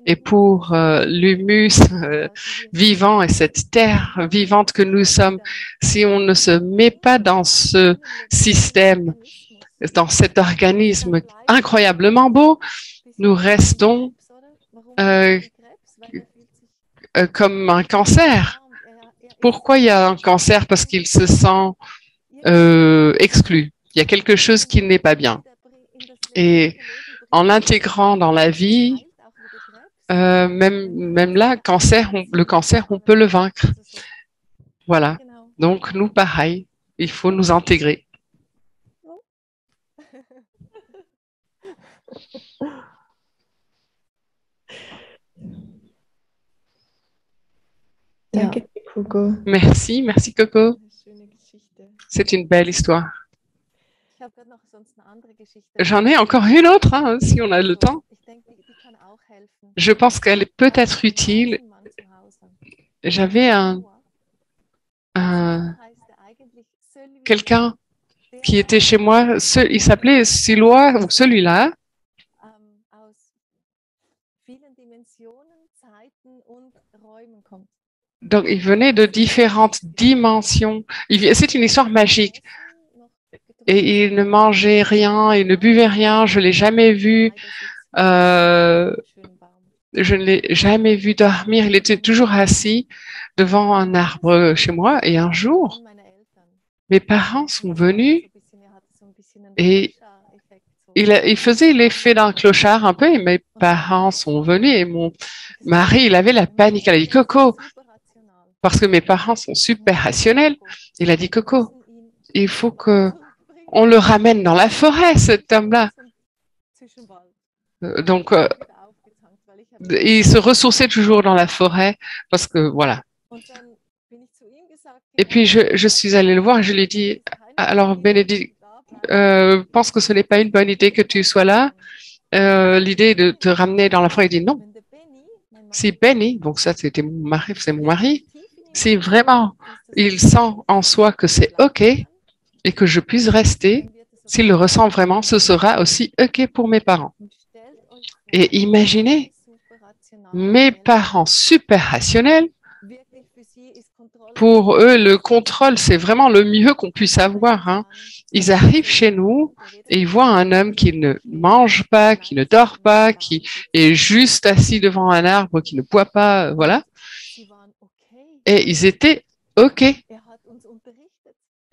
et pour l'humus vivant et cette terre vivante que nous sommes, si on ne se met pas dans ce système, dans cet organisme incroyablement beau, nous restons comme un cancer. Pourquoi il y a un cancer? Parce qu'il se sent exclu. Il y a quelque chose qui n'est pas bien. Et en l'intégrant dans la vie, même là, le cancer, on peut le vaincre. Voilà. Donc, nous, pareil, il faut nous intégrer. Danke, Coco. Merci, merci Coco. C'est une belle histoire. J'en ai encore une autre, hein, si on a le temps. Je pense qu'elle peut être utile. J'avais quelqu'un qui était chez moi, il s'appelait Siloa, ou celui-là. Donc, il venait de différentes dimensions. C'est une histoire magique. Et il ne mangeait rien, il ne buvait rien. Je l'ai jamais vu. Je ne l'ai jamais vu dormir. Il était toujours assis devant un arbre chez moi. Et un jour, mes parents sont venus et il faisait l'effet d'un clochard un peu. Et mes parents sont venus et mon mari, il avait la panique. Il a dit, Coco, parce que mes parents sont super rationnels. Il a dit, Coco, il faut que on le ramène dans la forêt, cet homme-là. Donc, il se ressourçait toujours dans la forêt parce que, voilà. Et puis, je suis allée le voir et je lui ai dit, alors, Bénédicte, pense que ce n'est pas une bonne idée que tu sois là. L'idée de te ramener dans la forêt, il dit non. Si Benny, donc ça, c'était mon mari, c'est mon mari, si vraiment il sent en soi que c'est OK et que je puisse rester, s'il le ressent vraiment, ce sera aussi OK pour mes parents. Et imaginez, mes parents super rationnels, pour eux, le contrôle, c'est vraiment le mieux qu'on puisse avoir. Hein. Ils arrivent chez nous et ils voient un homme qui ne mange pas, qui ne dort pas, qui est juste assis devant un arbre, qui ne boit pas, voilà. Et ils étaient OK.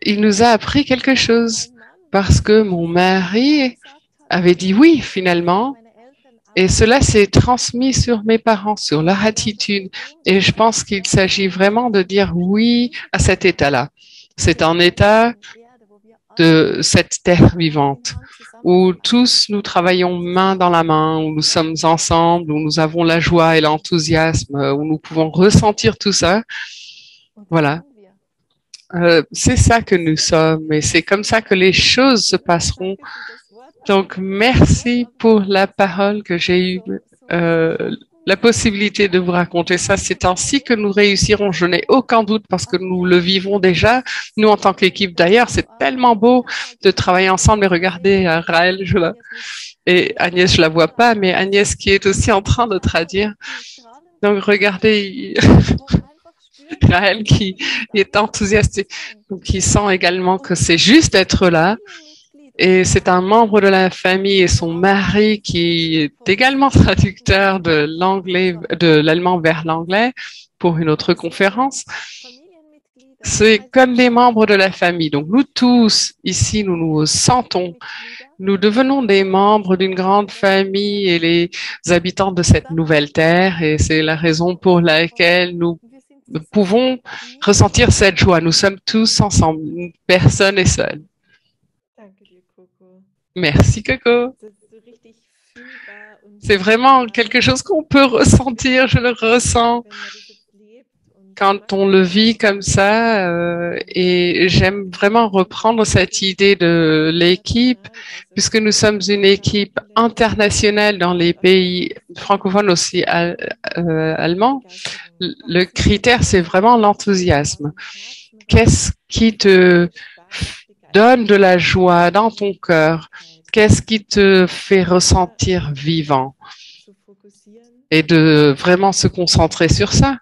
Il nous a appris quelque chose parce que mon mari avait dit oui, finalement. Et cela s'est transmis sur mes parents, sur leur attitude. Et je pense qu'il s'agit vraiment de dire oui à cet état-là. C'est un état de cette terre vivante où tous nous travaillons main dans la main, où nous sommes ensemble, où nous avons la joie et l'enthousiasme, où nous pouvons ressentir tout ça. Voilà. C'est ça que nous sommes et c'est comme ça que les choses se passeront. Donc, merci pour la parole que j'ai eu, la possibilité de vous raconter ça. C'est ainsi que nous réussirons. Je n'ai aucun doute parce que nous le vivons déjà. Nous, en tant qu'équipe d'ailleurs, c'est tellement beau de travailler ensemble et regarder Raël, et Agnès, je la vois pas, mais Agnès qui est aussi en train de traduire. Donc, regardez Raël qui est enthousiaste, qui sent également que c'est juste d'être là. Et c'est un membre de la famille et son mari qui est également traducteur de l'anglais, de l'allemand vers l'anglais pour une autre conférence. C'est comme des membres de la famille. Donc nous tous ici, nous nous sentons, nous devenons des membres d'une grande famille et les habitants de cette nouvelle terre. Et c'est la raison pour laquelle nous pouvons ressentir cette joie. Nous sommes tous ensemble. Personne n'est seul. Merci Coco. C'est vraiment quelque chose qu'on peut ressentir, je le ressens. quand on le vit comme ça, et j'aime vraiment reprendre cette idée de l'équipe, puisque nous sommes une équipe internationale dans les pays francophones aussi allemands. Le critère, c'est vraiment l'enthousiasme. Qu'est-ce qui te donne de la joie dans ton cœur? Qu'est-ce qui te fait ressentir vivant? Et de vraiment se concentrer sur ça.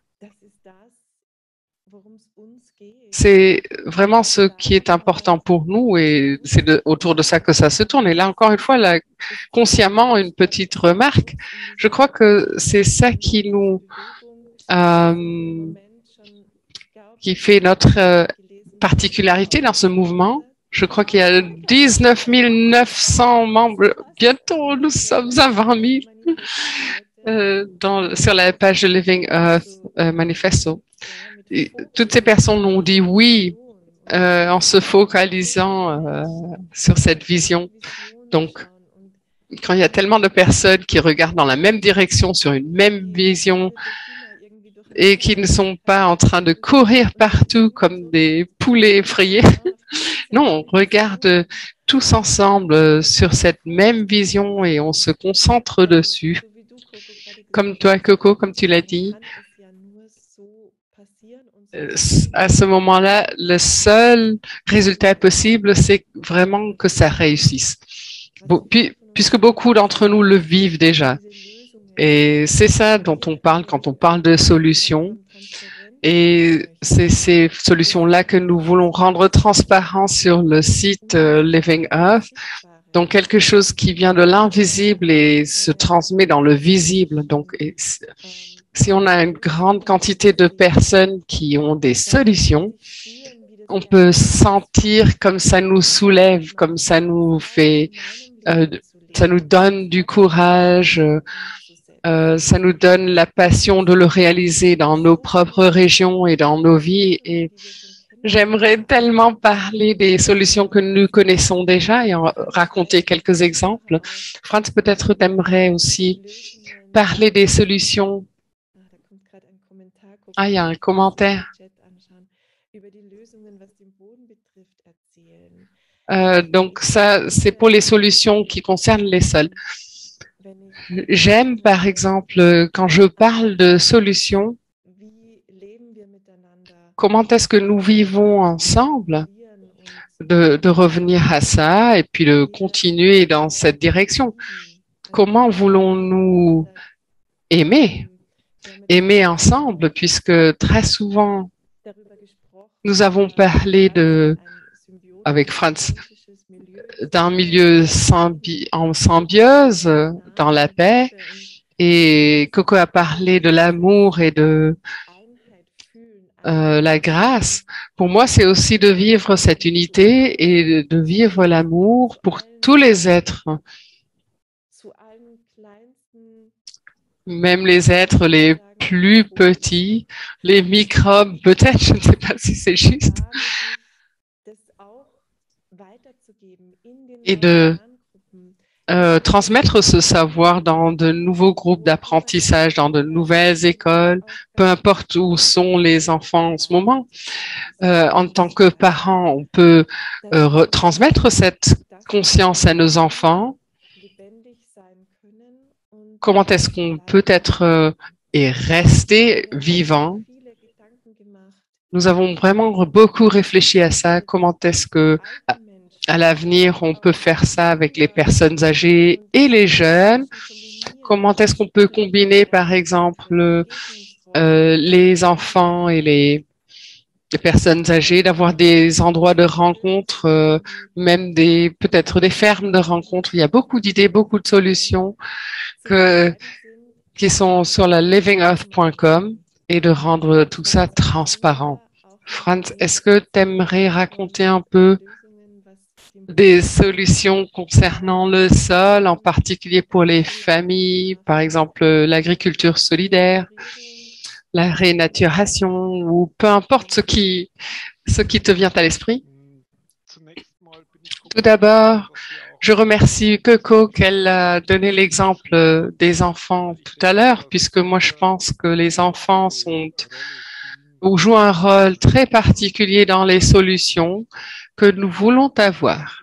C'est vraiment ce qui est important pour nous et c'est autour de ça que ça se tourne. Et là, encore une fois, là, consciemment, une petite remarque. Je crois que c'est ça qui nous, qui fait notre particularité dans ce mouvement. Je crois qu'il y a 19 900 membres. Bientôt, nous sommes à 20 000 sur la page de Living Earth Manifesto. Et toutes ces personnes ont dit oui en se focalisant sur cette vision. Donc, quand il y a tellement de personnes qui regardent dans la même direction, sur une même vision, et qui ne sont pas en train de courir partout comme des poulets effrayés, non, on regarde tous ensemble sur cette même vision et on se concentre dessus. Comme toi, Coco, comme tu l'as dit, à ce moment-là, le seul résultat possible, c'est vraiment que ça réussisse. Puisque beaucoup d'entre nous le vivent déjà. Et c'est ça dont on parle quand on parle de solutions. Et c'est ces solutions-là que nous voulons rendre transparentes sur le site Living Earth. Donc, quelque chose qui vient de l'invisible et se transmet dans le visible. Donc, si on a une grande quantité de personnes qui ont des solutions, on peut sentir comme ça nous soulève, comme ça nous fait, ça nous donne du courage, ça nous donne la passion de le réaliser dans nos propres régions et dans nos vies. Et j'aimerais tellement parler des solutions que nous connaissons déjà et en raconter quelques exemples. Franz, peut-être t'aimerais aussi parler des solutions. Ah, il y a un commentaire. Donc ça, c'est pour les solutions qui concernent les sols. J'aime, par exemple, quand je parle de solutions, comment est-ce que nous vivons ensemble, de revenir à ça et puis de continuer dans cette direction. Comment voulons-nous aimer ensemble, puisque très souvent, nous avons parlé avec Franz, d'un milieu en symbiose, dans la paix, et Coco a parlé de l'amour et de la grâce. Pour moi, c'est aussi de vivre cette unité et de vivre l'amour pour tous les êtres, même les êtres les plus petits, les microbes, peut-être, je ne sais pas si c'est juste, et de transmettre ce savoir dans de nouveaux groupes d'apprentissage, dans de nouvelles écoles, peu importe où sont les enfants en ce moment. En tant que parents, on peut transmettre cette conscience à nos enfants. Comment est-ce qu'on peut être et rester vivant? Nous avons vraiment beaucoup réfléchi à ça. Comment est-ce que à l'avenir, on peut faire ça avec les personnes âgées et les jeunes? Comment est-ce qu'on peut combiner, par exemple, les enfants et les personnes âgées, d'avoir des endroits de rencontre, même peut-être des fermes de rencontre. Il y a beaucoup d'idées, beaucoup de solutions qui sont sur la livingearth.com et de rendre tout ça transparent. Franz, est-ce que tu aimerais raconter un peu des solutions concernant le sol, en particulier pour les familles, par exemple l'agriculture solidaire, la rénaturation ou peu importe ce qui te vient à l'esprit? Tout d'abord, je remercie Coco qu'elle a donné l'exemple des enfants tout à l'heure, puisque moi je pense que les enfants sont ou jouent un rôle très particulier dans les solutions que nous voulons avoir.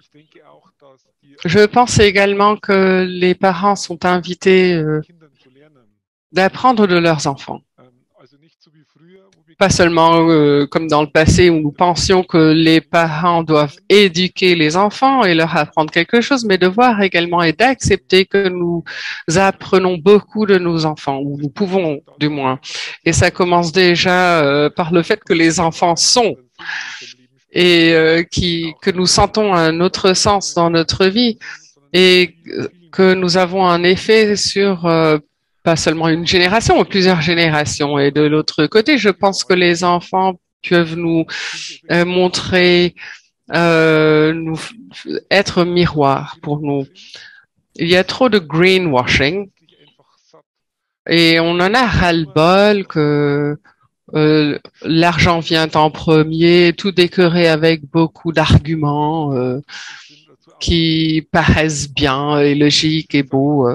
Je pense également que les parents sont invités d'apprendre de leurs enfants. Pas seulement comme dans le passé où nous pensions que les parents doivent éduquer les enfants et leur apprendre quelque chose, mais de voir également et d'accepter que nous apprenons beaucoup de nos enfants, ou nous pouvons du moins. Et ça commence déjà par le fait que les enfants sont et que nous sentons un autre sens dans notre vie et que nous avons un effet sur pas seulement une génération, mais plusieurs générations. Et de l'autre côté, je pense que les enfants peuvent nous montrer, nous être miroir pour nous. Il y a trop de greenwashing et on en a ras-le-bol que l'argent vient en premier, tout décoré avec beaucoup d'arguments qui paraissent bien et logiques et beaux.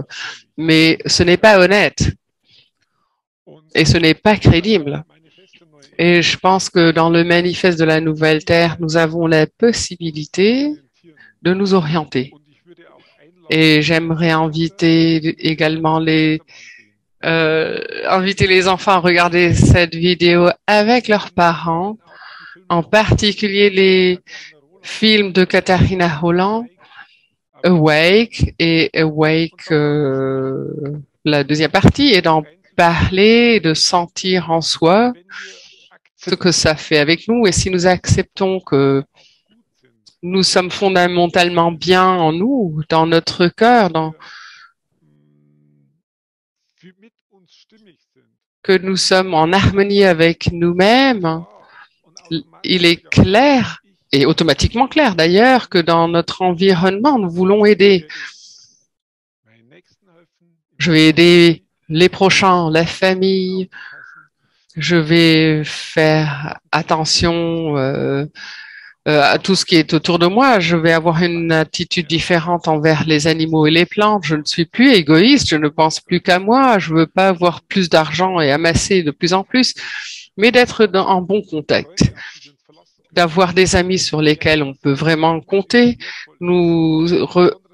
Mais ce n'est pas honnête et ce n'est pas crédible. Et je pense que dans le manifeste de la Nouvelle Terre, nous avons la possibilité de nous orienter. Et j'aimerais inviter également inviter les enfants à regarder cette vidéo avec leurs parents, en particulier les films de Katharina Holland, Awake et Awake, la deuxième partie, et d'en parler, de sentir en soi ce que ça fait avec nous. Et si nous acceptons que nous sommes fondamentalement bien en nous, dans notre cœur, que nous sommes en harmonie avec nous-mêmes, il est clair et automatiquement clair d'ailleurs que dans notre environnement, nous voulons aider. Je vais aider les prochains, la famille. Je vais faire attention à tout ce qui est autour de moi. Je vais avoir une attitude différente envers les animaux et les plantes. Je ne suis plus égoïste. Je ne pense plus qu'à moi. Je veux pas avoir plus d'argent et amasser de plus en plus, mais d'être en bon contact, d'avoir des amis sur lesquels on peut vraiment compter. Nous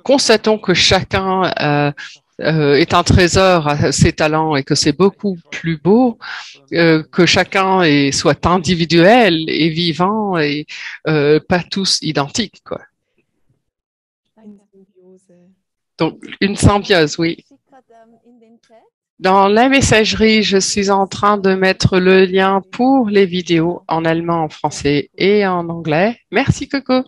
constatons que chacun est un trésor à ses talents et que c'est beaucoup plus beau que chacun soit individuel et vivant et pas tous identiques, quoi. Donc, une symbiose, oui. Dans la messagerie, je suis en train de mettre le lien pour les vidéos en allemand, en français et en anglais. Merci, Coco.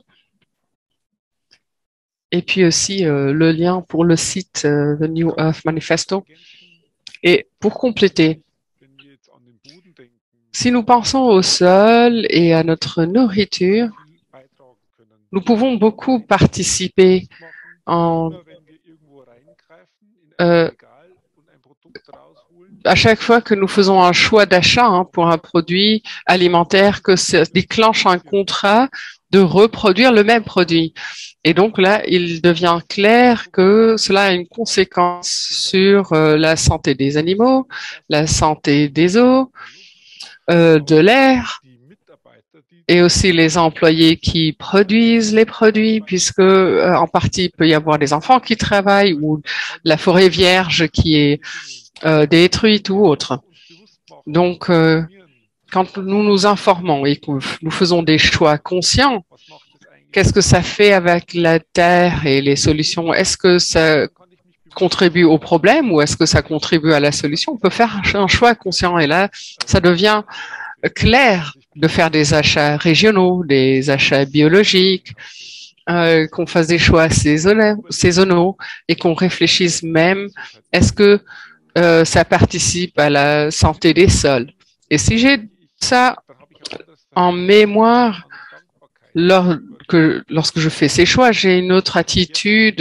Et puis aussi le lien pour le site The New Earth Manifesto. Et pour compléter, si nous pensons au sol et à notre nourriture, nous pouvons beaucoup participer à chaque fois que nous faisons un choix d'achat pour un produit alimentaire, que ça déclenche un contrat de reproduire le même produit. Et donc là, il devient clair que cela a une conséquence sur la santé des animaux, la santé des eaux, de l'air, et aussi les employés qui produisent les produits, puisque en partie il peut y avoir des enfants qui travaillent ou la forêt vierge qui est détruite ou autre. Donc, quand nous nous informons et que nous faisons des choix conscients, qu'est-ce que ça fait avec la Terre et les solutions? Est-ce que ça contribue au problème ou est-ce que ça contribue à la solution? On peut faire un choix conscient et là, ça devient clair de faire des achats régionaux, des achats biologiques, qu'on fasse des choix saisonnaux et qu'on réfléchisse même, est-ce que ça participe à la santé des sols? Et si j'ai ça en mémoire, lorsque je fais ces choix, j'ai une autre attitude,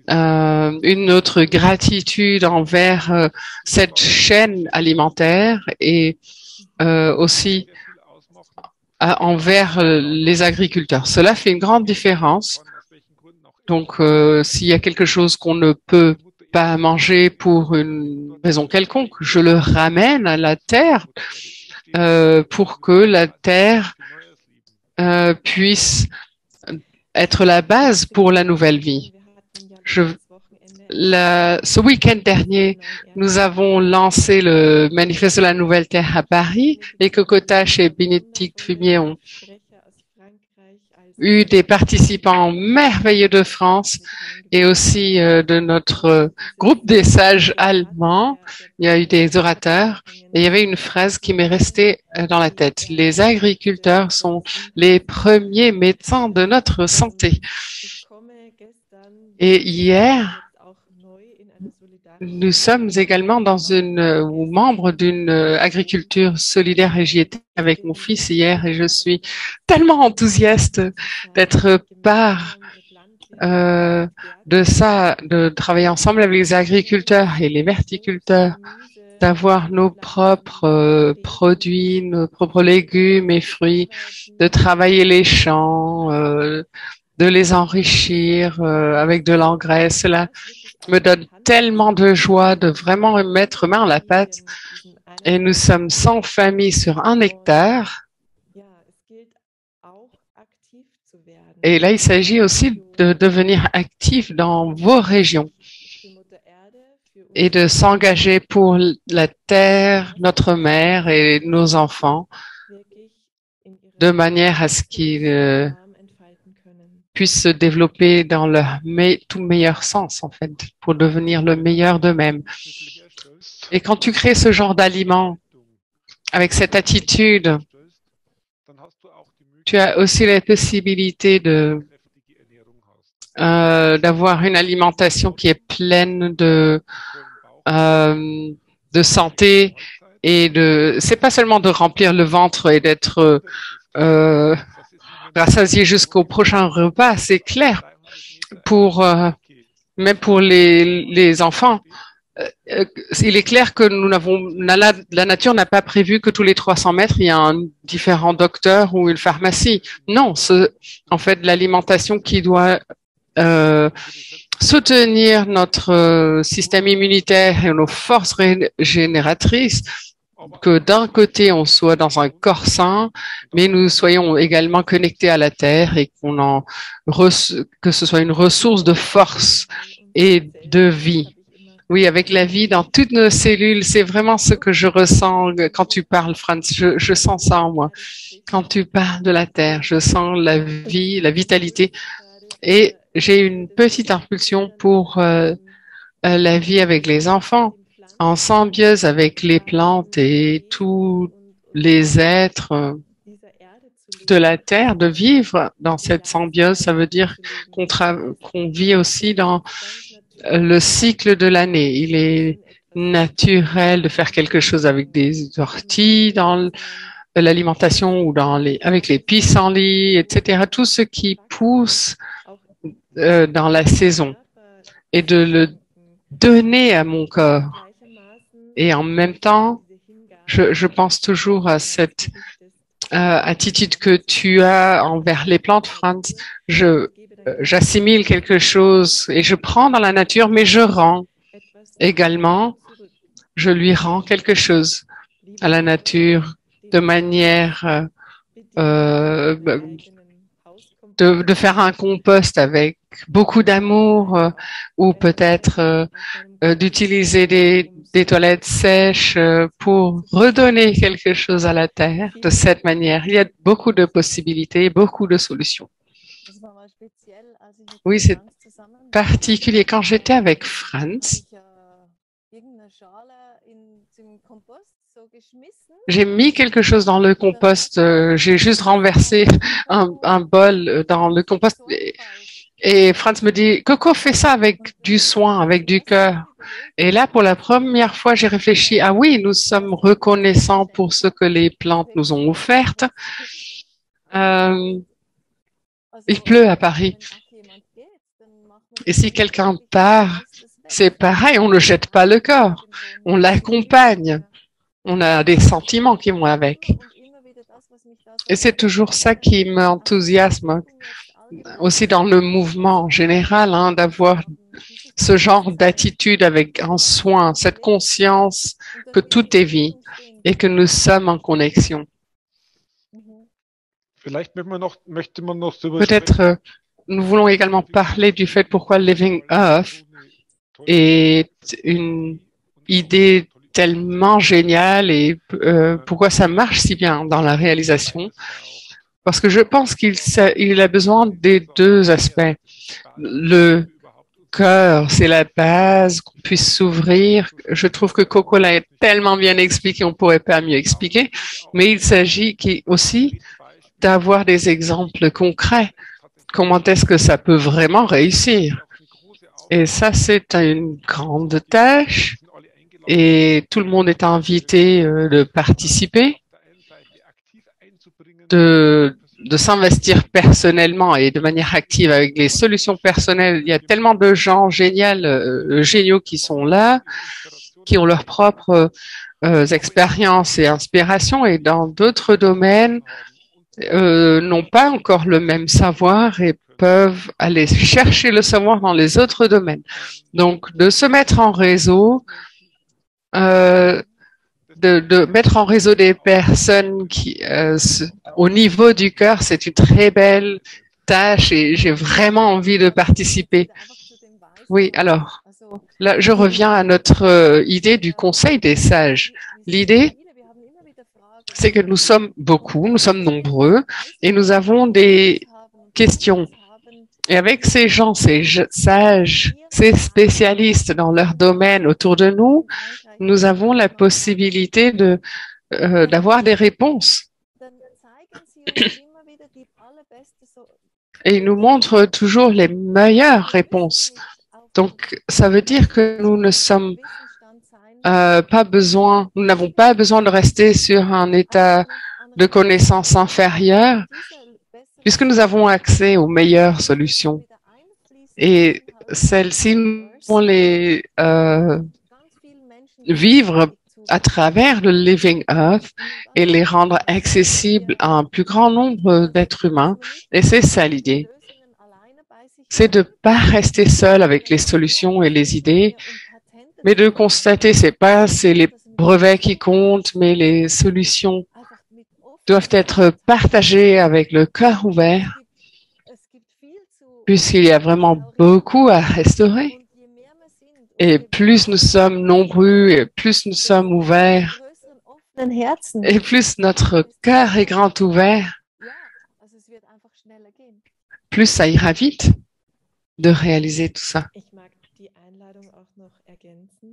une autre gratitude envers cette chaîne alimentaire et aussi envers les agriculteurs. Cela fait une grande différence. Donc, s'il y a quelque chose qu'on ne peut pas manger pour une raison quelconque, je le ramène à la terre pour que la terre puisse être la base pour la nouvelle vie. Ce week-end dernier, nous avons lancé le manifeste de la nouvelle terre à Paris. Les Cocotaches et Bénédicte Fumier ont eu des participants merveilleux de France et aussi de notre groupe des sages allemands. Il y a eu des orateurs et il y avait une phrase qui m'est restée dans la tête. Les agriculteurs sont les premiers médecins de notre santé. Et hier, nous sommes également membres d'une agriculture solidaire et j'y étais avec mon fils hier et je suis tellement enthousiaste d'être part de ça, de travailler ensemble avec les agriculteurs et les verticulteurs, d'avoir nos propres produits, nos propres légumes et fruits, de travailler les champs, de les enrichir avec de l'engrais. Cela me donne tellement de joie de vraiment mettre main à la pâte. Et nous sommes 100 familles sur 1 hectare. Et là, il s'agit aussi de devenir actif dans vos régions et de s'engager pour la terre, notre mère et nos enfants, de manière à ce qu'ils puissent se développer dans leur tout meilleur sens, en fait, pour devenir le meilleur d'eux-mêmes. Et quand tu crées ce genre d'aliments, avec cette attitude, tu as aussi la possibilité d'avoir une alimentation qui est pleine de santé et c'est pas seulement de remplir le ventre et d'être rassasié jusqu'au prochain repas, c'est clair même pour les enfants. Il est clair que la nature n'a pas prévu que tous les 300 mètres, il y a un différent docteur ou une pharmacie. Non, c'est en fait l'alimentation qui doit soutenir notre système immunitaire et nos forces régénératrices, que d'un côté, on soit dans un corps sain, mais nous soyons également connectés à la terre et que ce soit une ressource de force et de vie. Oui, avec la vie dans toutes nos cellules, c'est vraiment ce que je ressens quand tu parles, Franz. Je sens ça en moi. Quand tu parles de la terre, je sens la vie, la vitalité. Et j'ai une petite impulsion pour la vie avec les enfants, en symbiose avec les plantes et tous les êtres de la terre, de vivre dans cette symbiose. Ça veut dire qu'on vit aussi dans le cycle de l'année. Il est naturel de faire quelque chose avec des orties dans l'alimentation ou avec les pissenlits, etc. Tout ce qui pousse dans la saison et de le donner à mon corps. Et en même temps, je pense toujours à cette attitude que tu as envers les plantes, Franz. J'assimile quelque chose et je prends dans la nature, mais je rends également, je lui rends quelque chose à la nature de manière de faire un compost avec beaucoup d'amour ou peut-être d'utiliser des toilettes sèches pour redonner quelque chose à la terre de cette manière. Il y a beaucoup de possibilités, beaucoup de solutions. Oui, c'est particulier. Quand j'étais avec Franz, j'ai mis quelque chose dans le compost. J'ai juste renversé un bol dans le compost. Et Franz me dit, Coco, fais ça avec du soin, avec du cœur. Et là, pour la première fois, j'ai réfléchi, ah oui, nous sommes reconnaissants pour ce que les plantes nous ont offert. Il pleut à Paris. Et si quelqu'un part, c'est pareil, on ne jette pas le corps, on l'accompagne. On a des sentiments qui vont avec. Et c'est toujours ça qui m'enthousiasme, aussi dans le mouvement en général, hein, d'avoir ce genre d'attitude avec un soin, cette conscience que tout est vie et que nous sommes en connexion. Peut-être nous voulons également parler du fait pourquoi Living Earth est une idée tellement géniale et pourquoi ça marche si bien dans la réalisation. Parce que je pense qu'il a besoin des deux aspects. Le cœur, c'est la base, qu'on puisse s'ouvrir. Je trouve que Coco l'a tellement bien expliqué, on ne pourrait pas mieux expliquer. Mais il s'agit aussi d'avoir des exemples concrets. Comment est-ce que ça peut vraiment réussir? Et ça, c'est une grande tâche et tout le monde est invité de participer, de s'investir personnellement et de manière active avec les solutions personnelles. Il y a tellement de gens géniaux qui sont là, qui ont leurs propres expériences et inspirations et dans d'autres domaines n'ont pas encore le même savoir et peuvent aller chercher le savoir dans les autres domaines. Donc, de se mettre en réseau, de mettre en réseau des personnes qui, au niveau du cœur, c'est une très belle tâche et j'ai vraiment envie de participer. Oui, alors, là, je reviens à notre idée du Conseil des sages. L'idée, c'est que nous sommes beaucoup, nous sommes nombreux et nous avons des questions. Et avec ces gens, ces sages, ces spécialistes dans leur domaine autour de nous, nous avons la possibilité d'avoir des réponses. Et ils nous montrent toujours les meilleures réponses. Donc, ça veut dire que nous ne sommes nous n'avons pas besoin de rester sur un état de connaissance inférieur, puisque nous avons accès aux meilleures solutions. Et celles-ci, nous pouvons les vivre à travers le Living Earth et les rendre accessibles à un plus grand nombre d'êtres humains. Et c'est ça l'idée. C'est de ne pas rester seul avec les solutions et les idées, mais de constater, c'est les brevets qui comptent, mais les solutions doivent être partagées avec le cœur ouvert, puisqu'il y a vraiment beaucoup à restaurer. Et plus nous sommes nombreux, et plus nous sommes ouverts, et plus notre cœur est grand ouvert, plus ça ira vite de réaliser tout ça.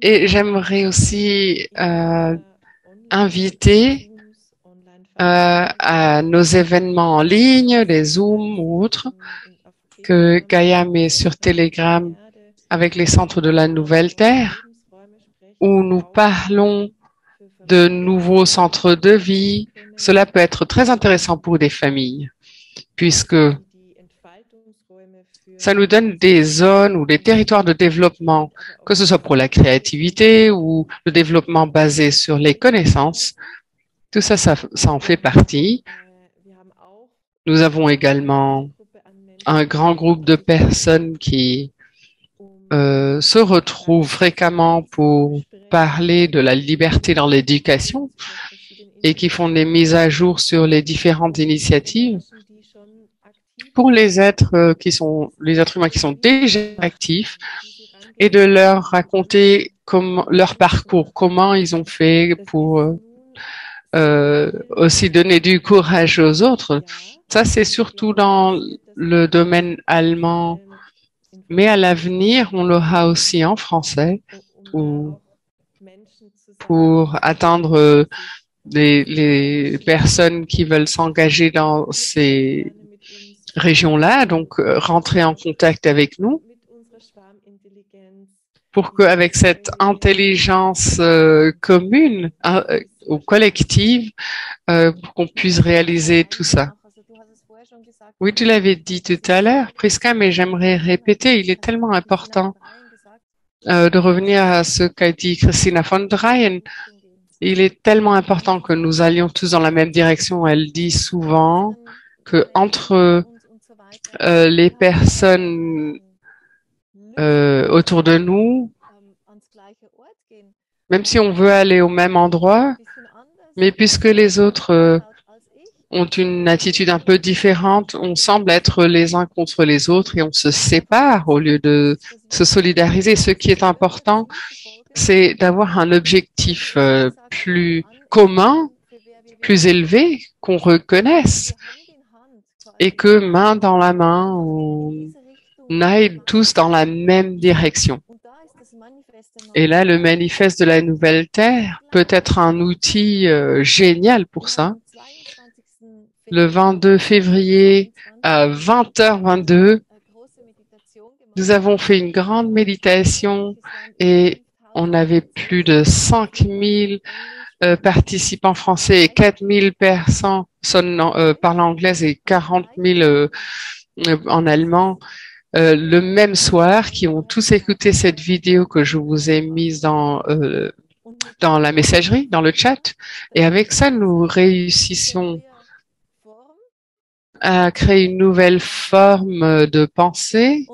Et j'aimerais aussi inviter à nos événements en ligne, des Zooms ou autres, que Gaia met sur Telegram avec les centres de la Nouvelle Terre, où nous parlons de nouveaux centres de vie. Cela peut être très intéressant pour des familles, puisque ça nous donne des zones ou des territoires de développement, que ce soit pour la créativité ou le développement basé sur les connaissances. Tout ça, ça en fait partie. Nous avons également un grand groupe de personnes qui se retrouvent fréquemment pour parler de la liberté dans l'éducation et qui font des mises à jour sur les différentes initiatives pour les êtres humains qui sont déjà actifs et de leur raconter leur parcours, comment ils ont fait pour aussi donner du courage aux autres. Ça, c'est surtout dans le domaine allemand, mais à l'avenir, on l'aura aussi en français pour atteindre les personnes qui veulent s'engager dans ces régions-là, donc rentrer en contact avec nous pour qu'avec cette intelligence commune ou collective, pour qu'on puisse réaliser tout ça. Oui, tu l'avais dit tout à l'heure, Priska, mais j'aimerais répéter, il est tellement important de revenir à ce qu'a dit Christina von Dreyen. Il est tellement important que nous allions tous dans la même direction. Elle dit souvent que entre les personnes autour de nous, même si on veut aller au même endroit, Mais puisque les autres ont une attitude un peu différente, on semble être les uns contre les autres et on se sépare au lieu de se solidariser. Ce qui est important, c'est d'avoir un objectif plus commun, plus élevé, qu'on reconnaisse et que main dans la main, on aille tous dans la même direction. Et là, le manifeste de la Nouvelle Terre peut être un outil génial pour ça. Le 22 février à 20h22, nous avons fait une grande méditation et on avait plus de 5000 participants français et 4000 personnes parlant anglais et 40 000 en allemand le même soir qui ont tous écouté cette vidéo que je vous ai mise dans la messagerie, dans le chat. Et avec ça, nous réussissons à créer une nouvelle forme de pensée.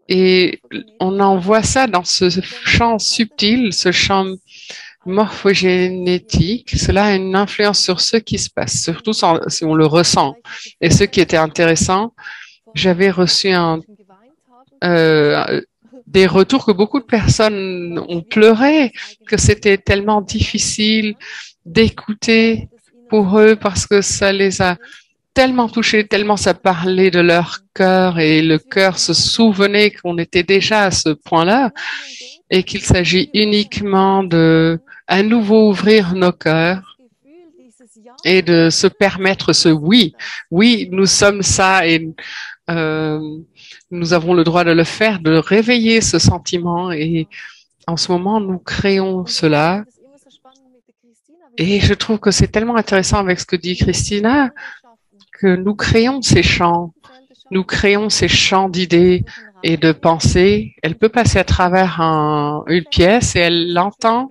Et on envoie ça dans ce champ subtil, ce champ morphogénétique. Cela a une influence sur ce qui se passe, surtout si on le ressent. Et ce qui était intéressant, j'avais reçu des retours que beaucoup de personnes ont pleuré, que c'était tellement difficile d'écouter pour eux parce que ça les a tellement touchés, tellement ça parlait de leur cœur et le cœur se souvenait qu'on était déjà à ce point-là et qu'il s'agit uniquement de à nouveau ouvrir nos cœurs et de se permettre ce oui. Oui, nous sommes ça et nous avons le droit de le faire, de réveiller ce sentiment et en ce moment, nous créons cela. Et je trouve que c'est tellement intéressant avec ce que dit Christina, que nous créons ces champs d'idées et de pensées. Elle peut passer à travers une pièce et elle entend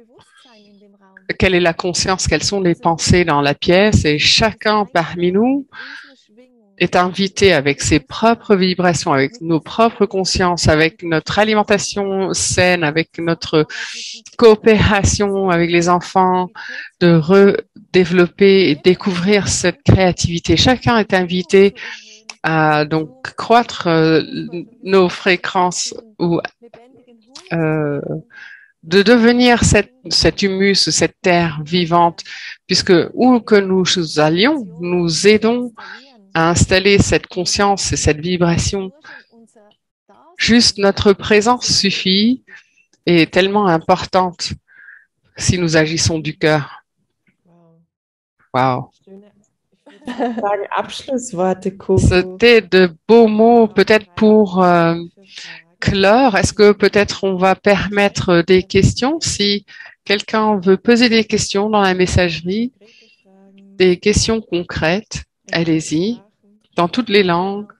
quelle est la conscience, quelles sont les pensées dans la pièce et chacun parmi nous est invité avec ses propres vibrations, avec nos propres consciences, avec notre alimentation saine, avec notre coopération avec les enfants, de redévelopper et découvrir cette créativité. Chacun est invité à donc croître nos fréquences ou de devenir cet humus, cette terre vivante, puisque où que nous allions, nous aidons à installer cette conscience et cette vibration. Juste notre présence suffit et est tellement importante si nous agissons du cœur. Wow. C'était de beaux mots peut-être pour clore. Est-ce que peut-être on va permettre des questions si quelqu'un veut poser des questions dans la messagerie, des questions concrètes? Allez-y, dans toutes les langues.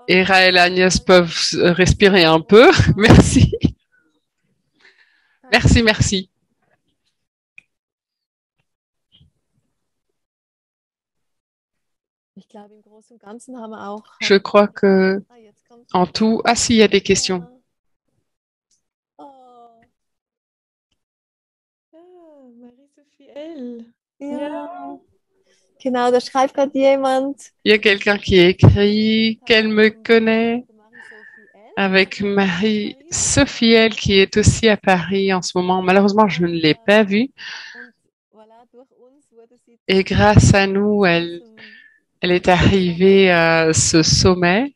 Et Raël et Agnès peuvent respirer un peu. Merci. Merci, merci. Je crois que en tout, s'il y a des questions. Genau, da schreibt gerade jemand. Il y a quelqu'un qui écrit qu'elle me connaît avec Marie-Sophie, elle qui est aussi à Paris en ce moment. Malheureusement, je ne l'ai pas vue. Et grâce à nous, elle est arrivée à ce sommet.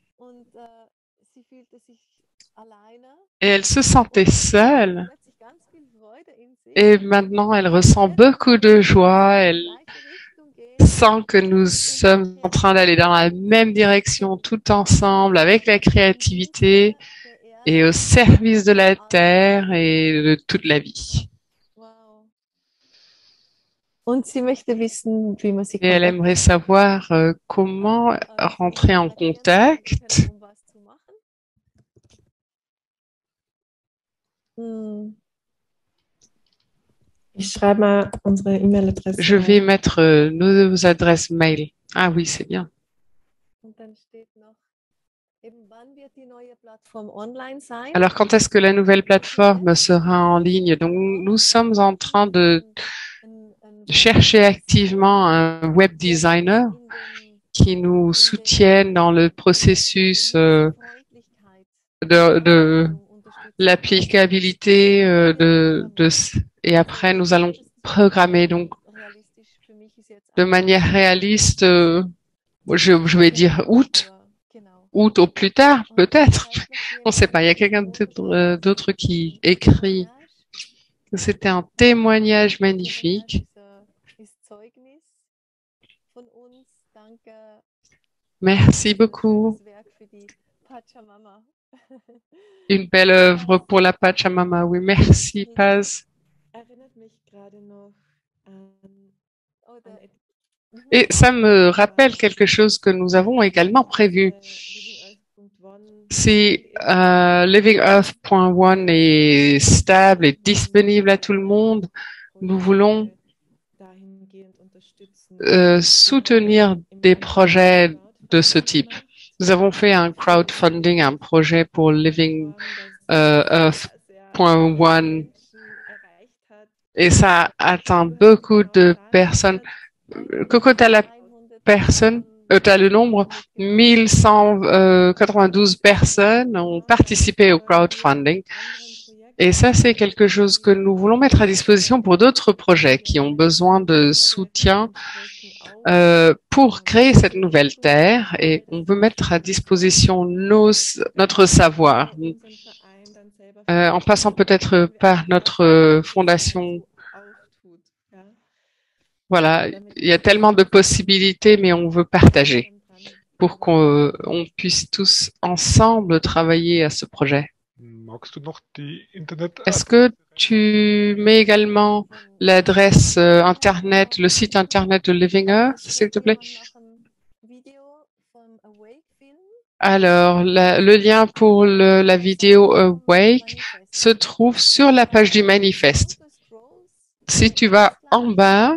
Et elle se sentait seule. Et maintenant, elle ressent beaucoup de joie. Elle sent que nous sommes en train d'aller dans la même direction tout ensemble avec la créativité et au service de la terre et de toute la vie. Et elle aimerait savoir comment rentrer en contact. Je vais mettre nos adresses mail. Ah oui, c'est bien. Alors, quand est-ce que la nouvelle plateforme sera en ligne? Donc, nous sommes en train de chercher activement un web designer qui nous soutienne dans le processus de l'applicabilité et après nous allons programmer donc de manière réaliste. Je vais dire août au plus tard, peut-être. On ne sait pas. Il y a quelqu'un d'autre qui écrit que c'était un témoignage magnifique. Merci beaucoup. Une belle œuvre pour la Pachamama. Oui, merci, Paz. Et ça me rappelle quelque chose que nous avons également prévu. Si LivingEarth.one est stable et disponible à tout le monde, nous voulons soutenir des projets de ce type. Nous avons fait un crowdfunding, un projet pour LivingEarth.one et ça atteint beaucoup de personnes. Coco, tu as la personne, tu as le nombre, 1192 personnes ont participé au crowdfunding. Et ça, c'est quelque chose que nous voulons mettre à disposition pour d'autres projets qui ont besoin de soutien pour créer cette nouvelle terre. Et on veut mettre à disposition notre savoir, en passant peut-être par notre fondation. Voilà, il y a tellement de possibilités, mais on veut partager pour qu'on puisse tous ensemble travailler à ce projet. Est-ce que tu mets également l'adresse Internet, le site Internet de Living Earth, s'il te plaît? Alors, le lien pour la vidéo Awake se trouve sur la page du manifeste. Si tu vas en bas,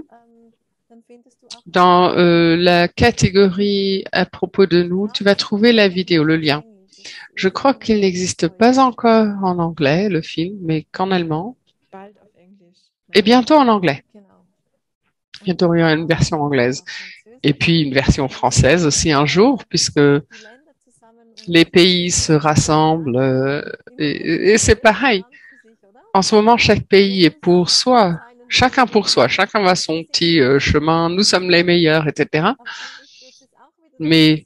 dans la catégorie à propos de nous, tu vas trouver la vidéo, le lien. Je crois qu'il n'existe pas encore en anglais, le film, mais qu'en allemand. Et bientôt en anglais. Bientôt il y aura une version anglaise. Et puis une version française aussi un jour, puisque les pays se rassemblent. Et c'est pareil. En ce moment, chaque pays est pour soi. Chacun pour soi. Chacun va son petit chemin. Nous sommes les meilleurs, etc. Mais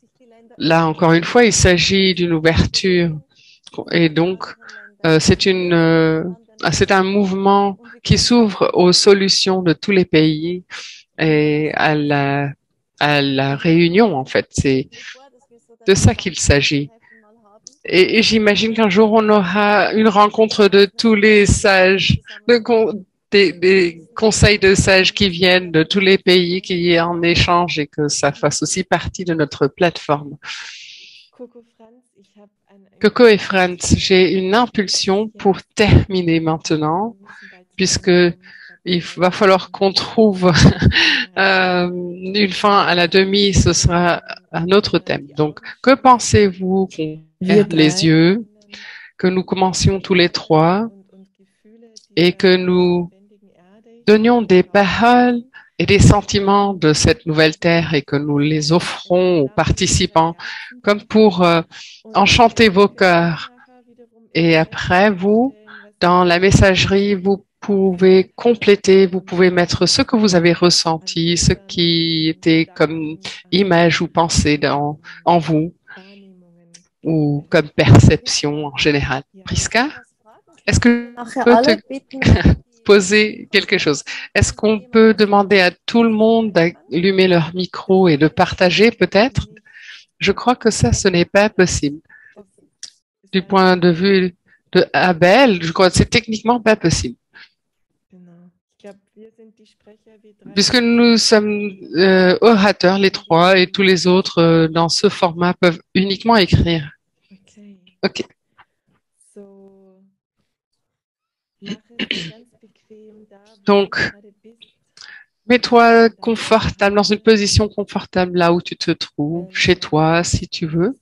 là, encore une fois, il s'agit d'une ouverture. Et donc, c'est un mouvement qui s'ouvre aux solutions de tous les pays et à la réunion, en fait. C'est de ça qu'il s'agit. Et j'imagine qu'un jour, on aura une rencontre de tous les sages, des conseils de sages qui viennent de tous les pays, qui est en échange et que ça fasse aussi partie de notre plateforme. Coco et Franz, j'ai une impulsion pour terminer maintenant, puisque il va falloir qu'on trouve une fin à la demi, ce sera un autre thème. Donc, que pensez-vous qu'on ferme les yeux, que nous commencions tous les trois et que nous donnions des paroles et des sentiments de cette nouvelle terre et que nous les offrons aux participants comme pour enchanter vos cœurs. Et après, vous, dans la messagerie, vous pouvez compléter, vous pouvez mettre ce que vous avez ressenti, ce qui était comme image ou pensée en vous ou comme perception en général. Priska, est-ce que je peux te poser quelque chose? Est-ce qu'on peut demander à tout le monde d'allumer leur micro et de partager peut-être? Je crois que ça, ce n'est pas possible. Du point de vue de Abel, je crois que c'est techniquement pas possible. Puisque nous sommes orateurs, les trois, et tous les autres dans ce format peuvent uniquement écrire. OK. Donc, mets-toi confortable, dans une position confortable là où tu te trouves, chez toi, si tu veux.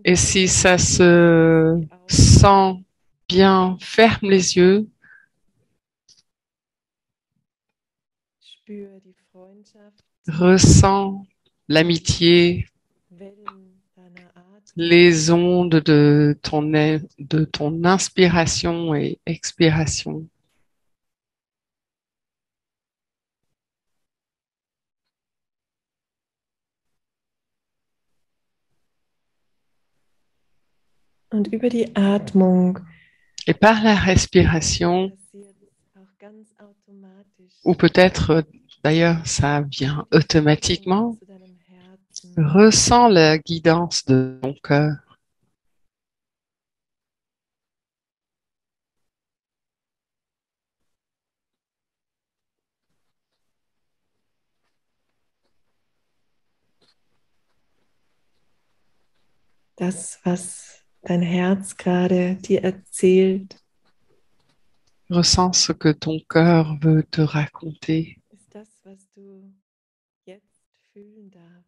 Et si ça se sent bien, ferme les yeux, Spür die Freundschaft, ressens l'amitié, Wellen deiner Atmung. les ondes de ton inspiration et expiration. Und über die Atmung Et par la respiration, passiert auch ganz automatisch ou peut-être d'ailleurs ça vient automatiquement, zu deinem Herzen. ressens la guidance de ton cœur. Das, was dein Herz gerade dir erzählt, Ressens ce que ton cœur veut te raconter. ist das, was du jetzt fühlen darfst.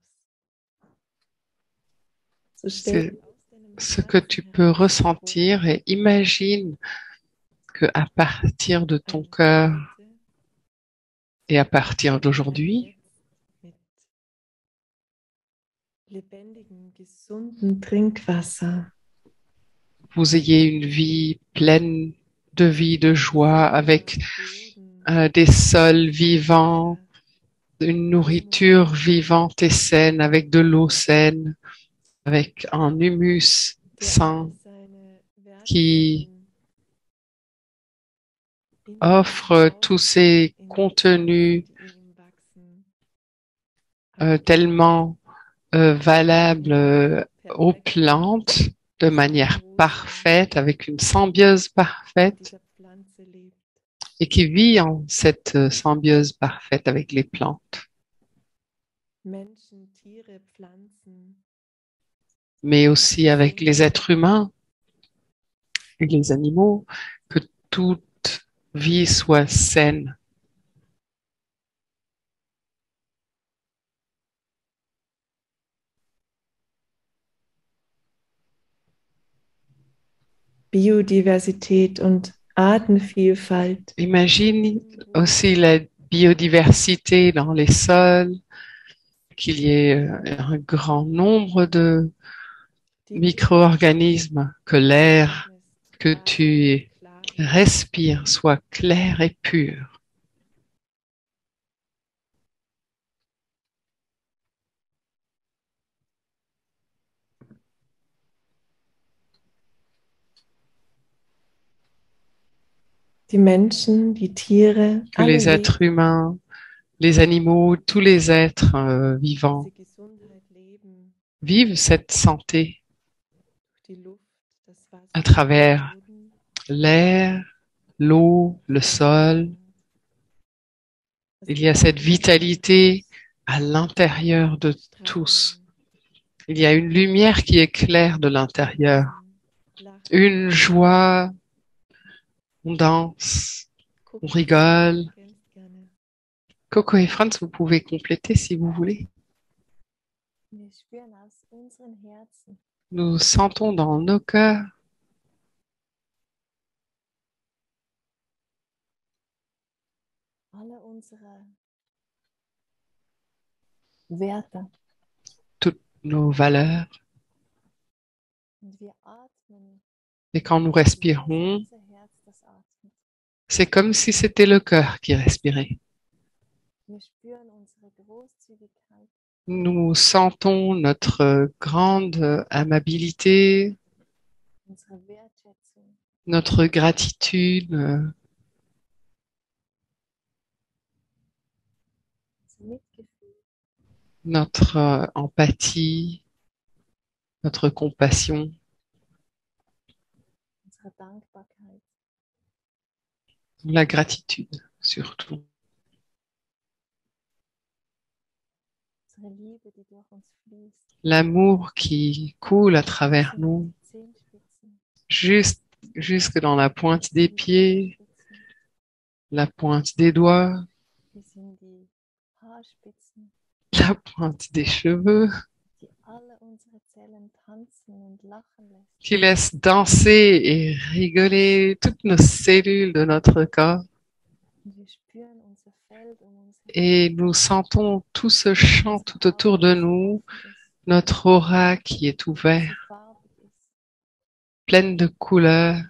So stell C'est dir aus deinem ce que tu Herzen peux heraus ressentir et imagine que à partir de ton cœur heute et à partir ab d'aujourd'hui, jetzt mit lebendigem, gesunden Trinkwasser vous ayez une vie pleine de vie, de joie, avec des sols vivants, une nourriture vivante et saine, avec de l'eau saine, avec un humus sain qui offre tous ces contenus tellement valables aux plantes de manière parfaite, avec une symbiose parfaite et qui vit en cette symbiose parfaite avec les plantes, mais aussi avec les êtres humains et les animaux, que toute vie soit saine. Biodiversität und Artenvielfalt. Imagine aussi la biodiversité dans les sols, qu'il y ait un grand nombre de micro-organismes, que l'air que tu respires soit clair et pur. Die Menschen, die Tiere, Que les êtres humains, les animaux, tous les êtres vivants vivent cette santé à travers l'air, l'eau, le sol. Il y a cette vitalité à l'intérieur de tous. Il y a une lumière qui éclaire de l'intérieur, une joie, on danse, on rigole. Coco et Franz, vous pouvez compléter si vous voulez. Nous sentons dans nos cœurs toutes nos valeurs. Et quand nous respirons, c'est comme si c'était le cœur qui respirait. Nous sentons notre grande amabilité, notre gratitude, notre empathie, notre compassion. La gratitude, surtout. L'amour qui coule à travers nous, jusque dans la pointe des pieds, la pointe des doigts, la pointe des cheveux. qui laisse danser et rigoler toutes nos cellules de notre corps. Et nous sentons tout ce champ tout autour de nous, notre aura qui est ouverte, pleine de couleurs.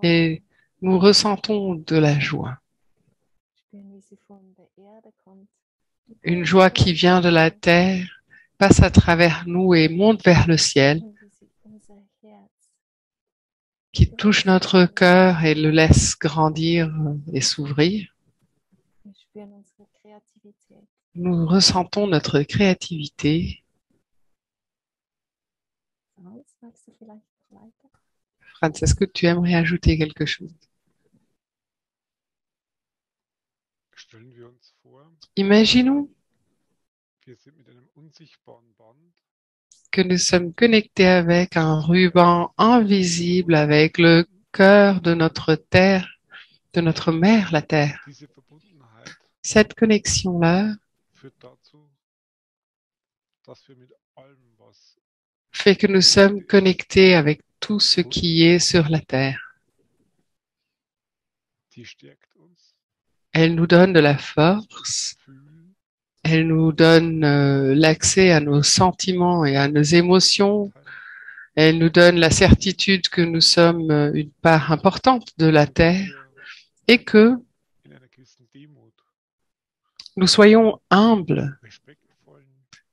Et nous ressentons de la joie. Une joie qui vient de la terre, passe à travers nous et monte vers le ciel, qui touche notre cœur et le laisse grandir et s'ouvrir. Nous ressentons notre créativité. Franz, est-ce que tu aimerais ajouter quelque chose? Stellen wir uns vor, Imaginons wir sind mit einem unsichtbaren Band que nous sommes connectés avec un ruban invisible, avec le cœur de notre terre, de notre mère, la terre. Diese Verbundenheit Cette connexion-là führt dazu, dass wir mit allem, was fait que nous sommes connectés avec tout ce qui est sur la terre. die stärkt uns, Elle nous donne de la force, fühlen, elle nous donne l'accès à nos sentiments et à nos émotions, elle nous donne la certitude que nous sommes une part importante de la terre wir et que in einer gewissen Demut, nous soyons humbles respektvollen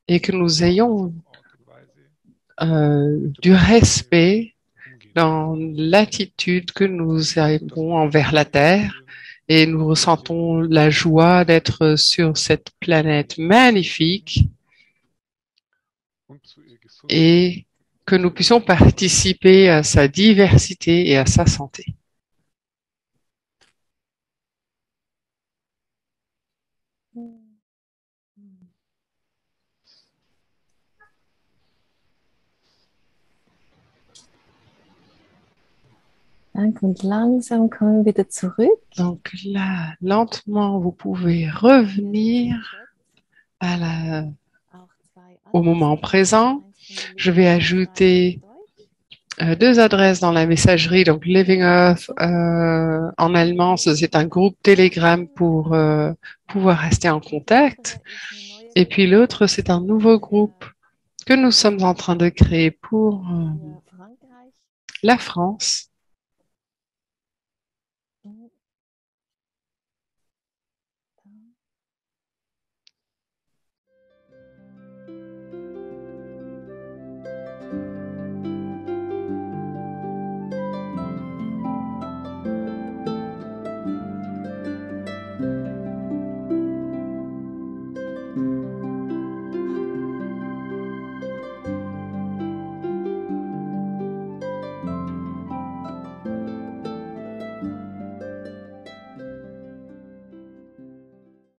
et que nous ayons Art und Weise du respect umgehen. dans l'attitude que nous avons envers la terre et nous ressentons la joie d'être sur cette planète magnifique Und zu ihr Gesundheit et que nous puissions participer à sa diversité et à sa santé. Danke und langsam kommen wir wieder zurück. Donc là, lentement, vous pouvez revenir au moment présent. Je vais ajouter 2 adresses dans la messagerie. Donc Living Earth en allemand, c'est un groupe Telegram pour pouvoir rester en contact. Et puis l'autre, c'est un nouveau groupe que nous sommes en train de créer pour la France.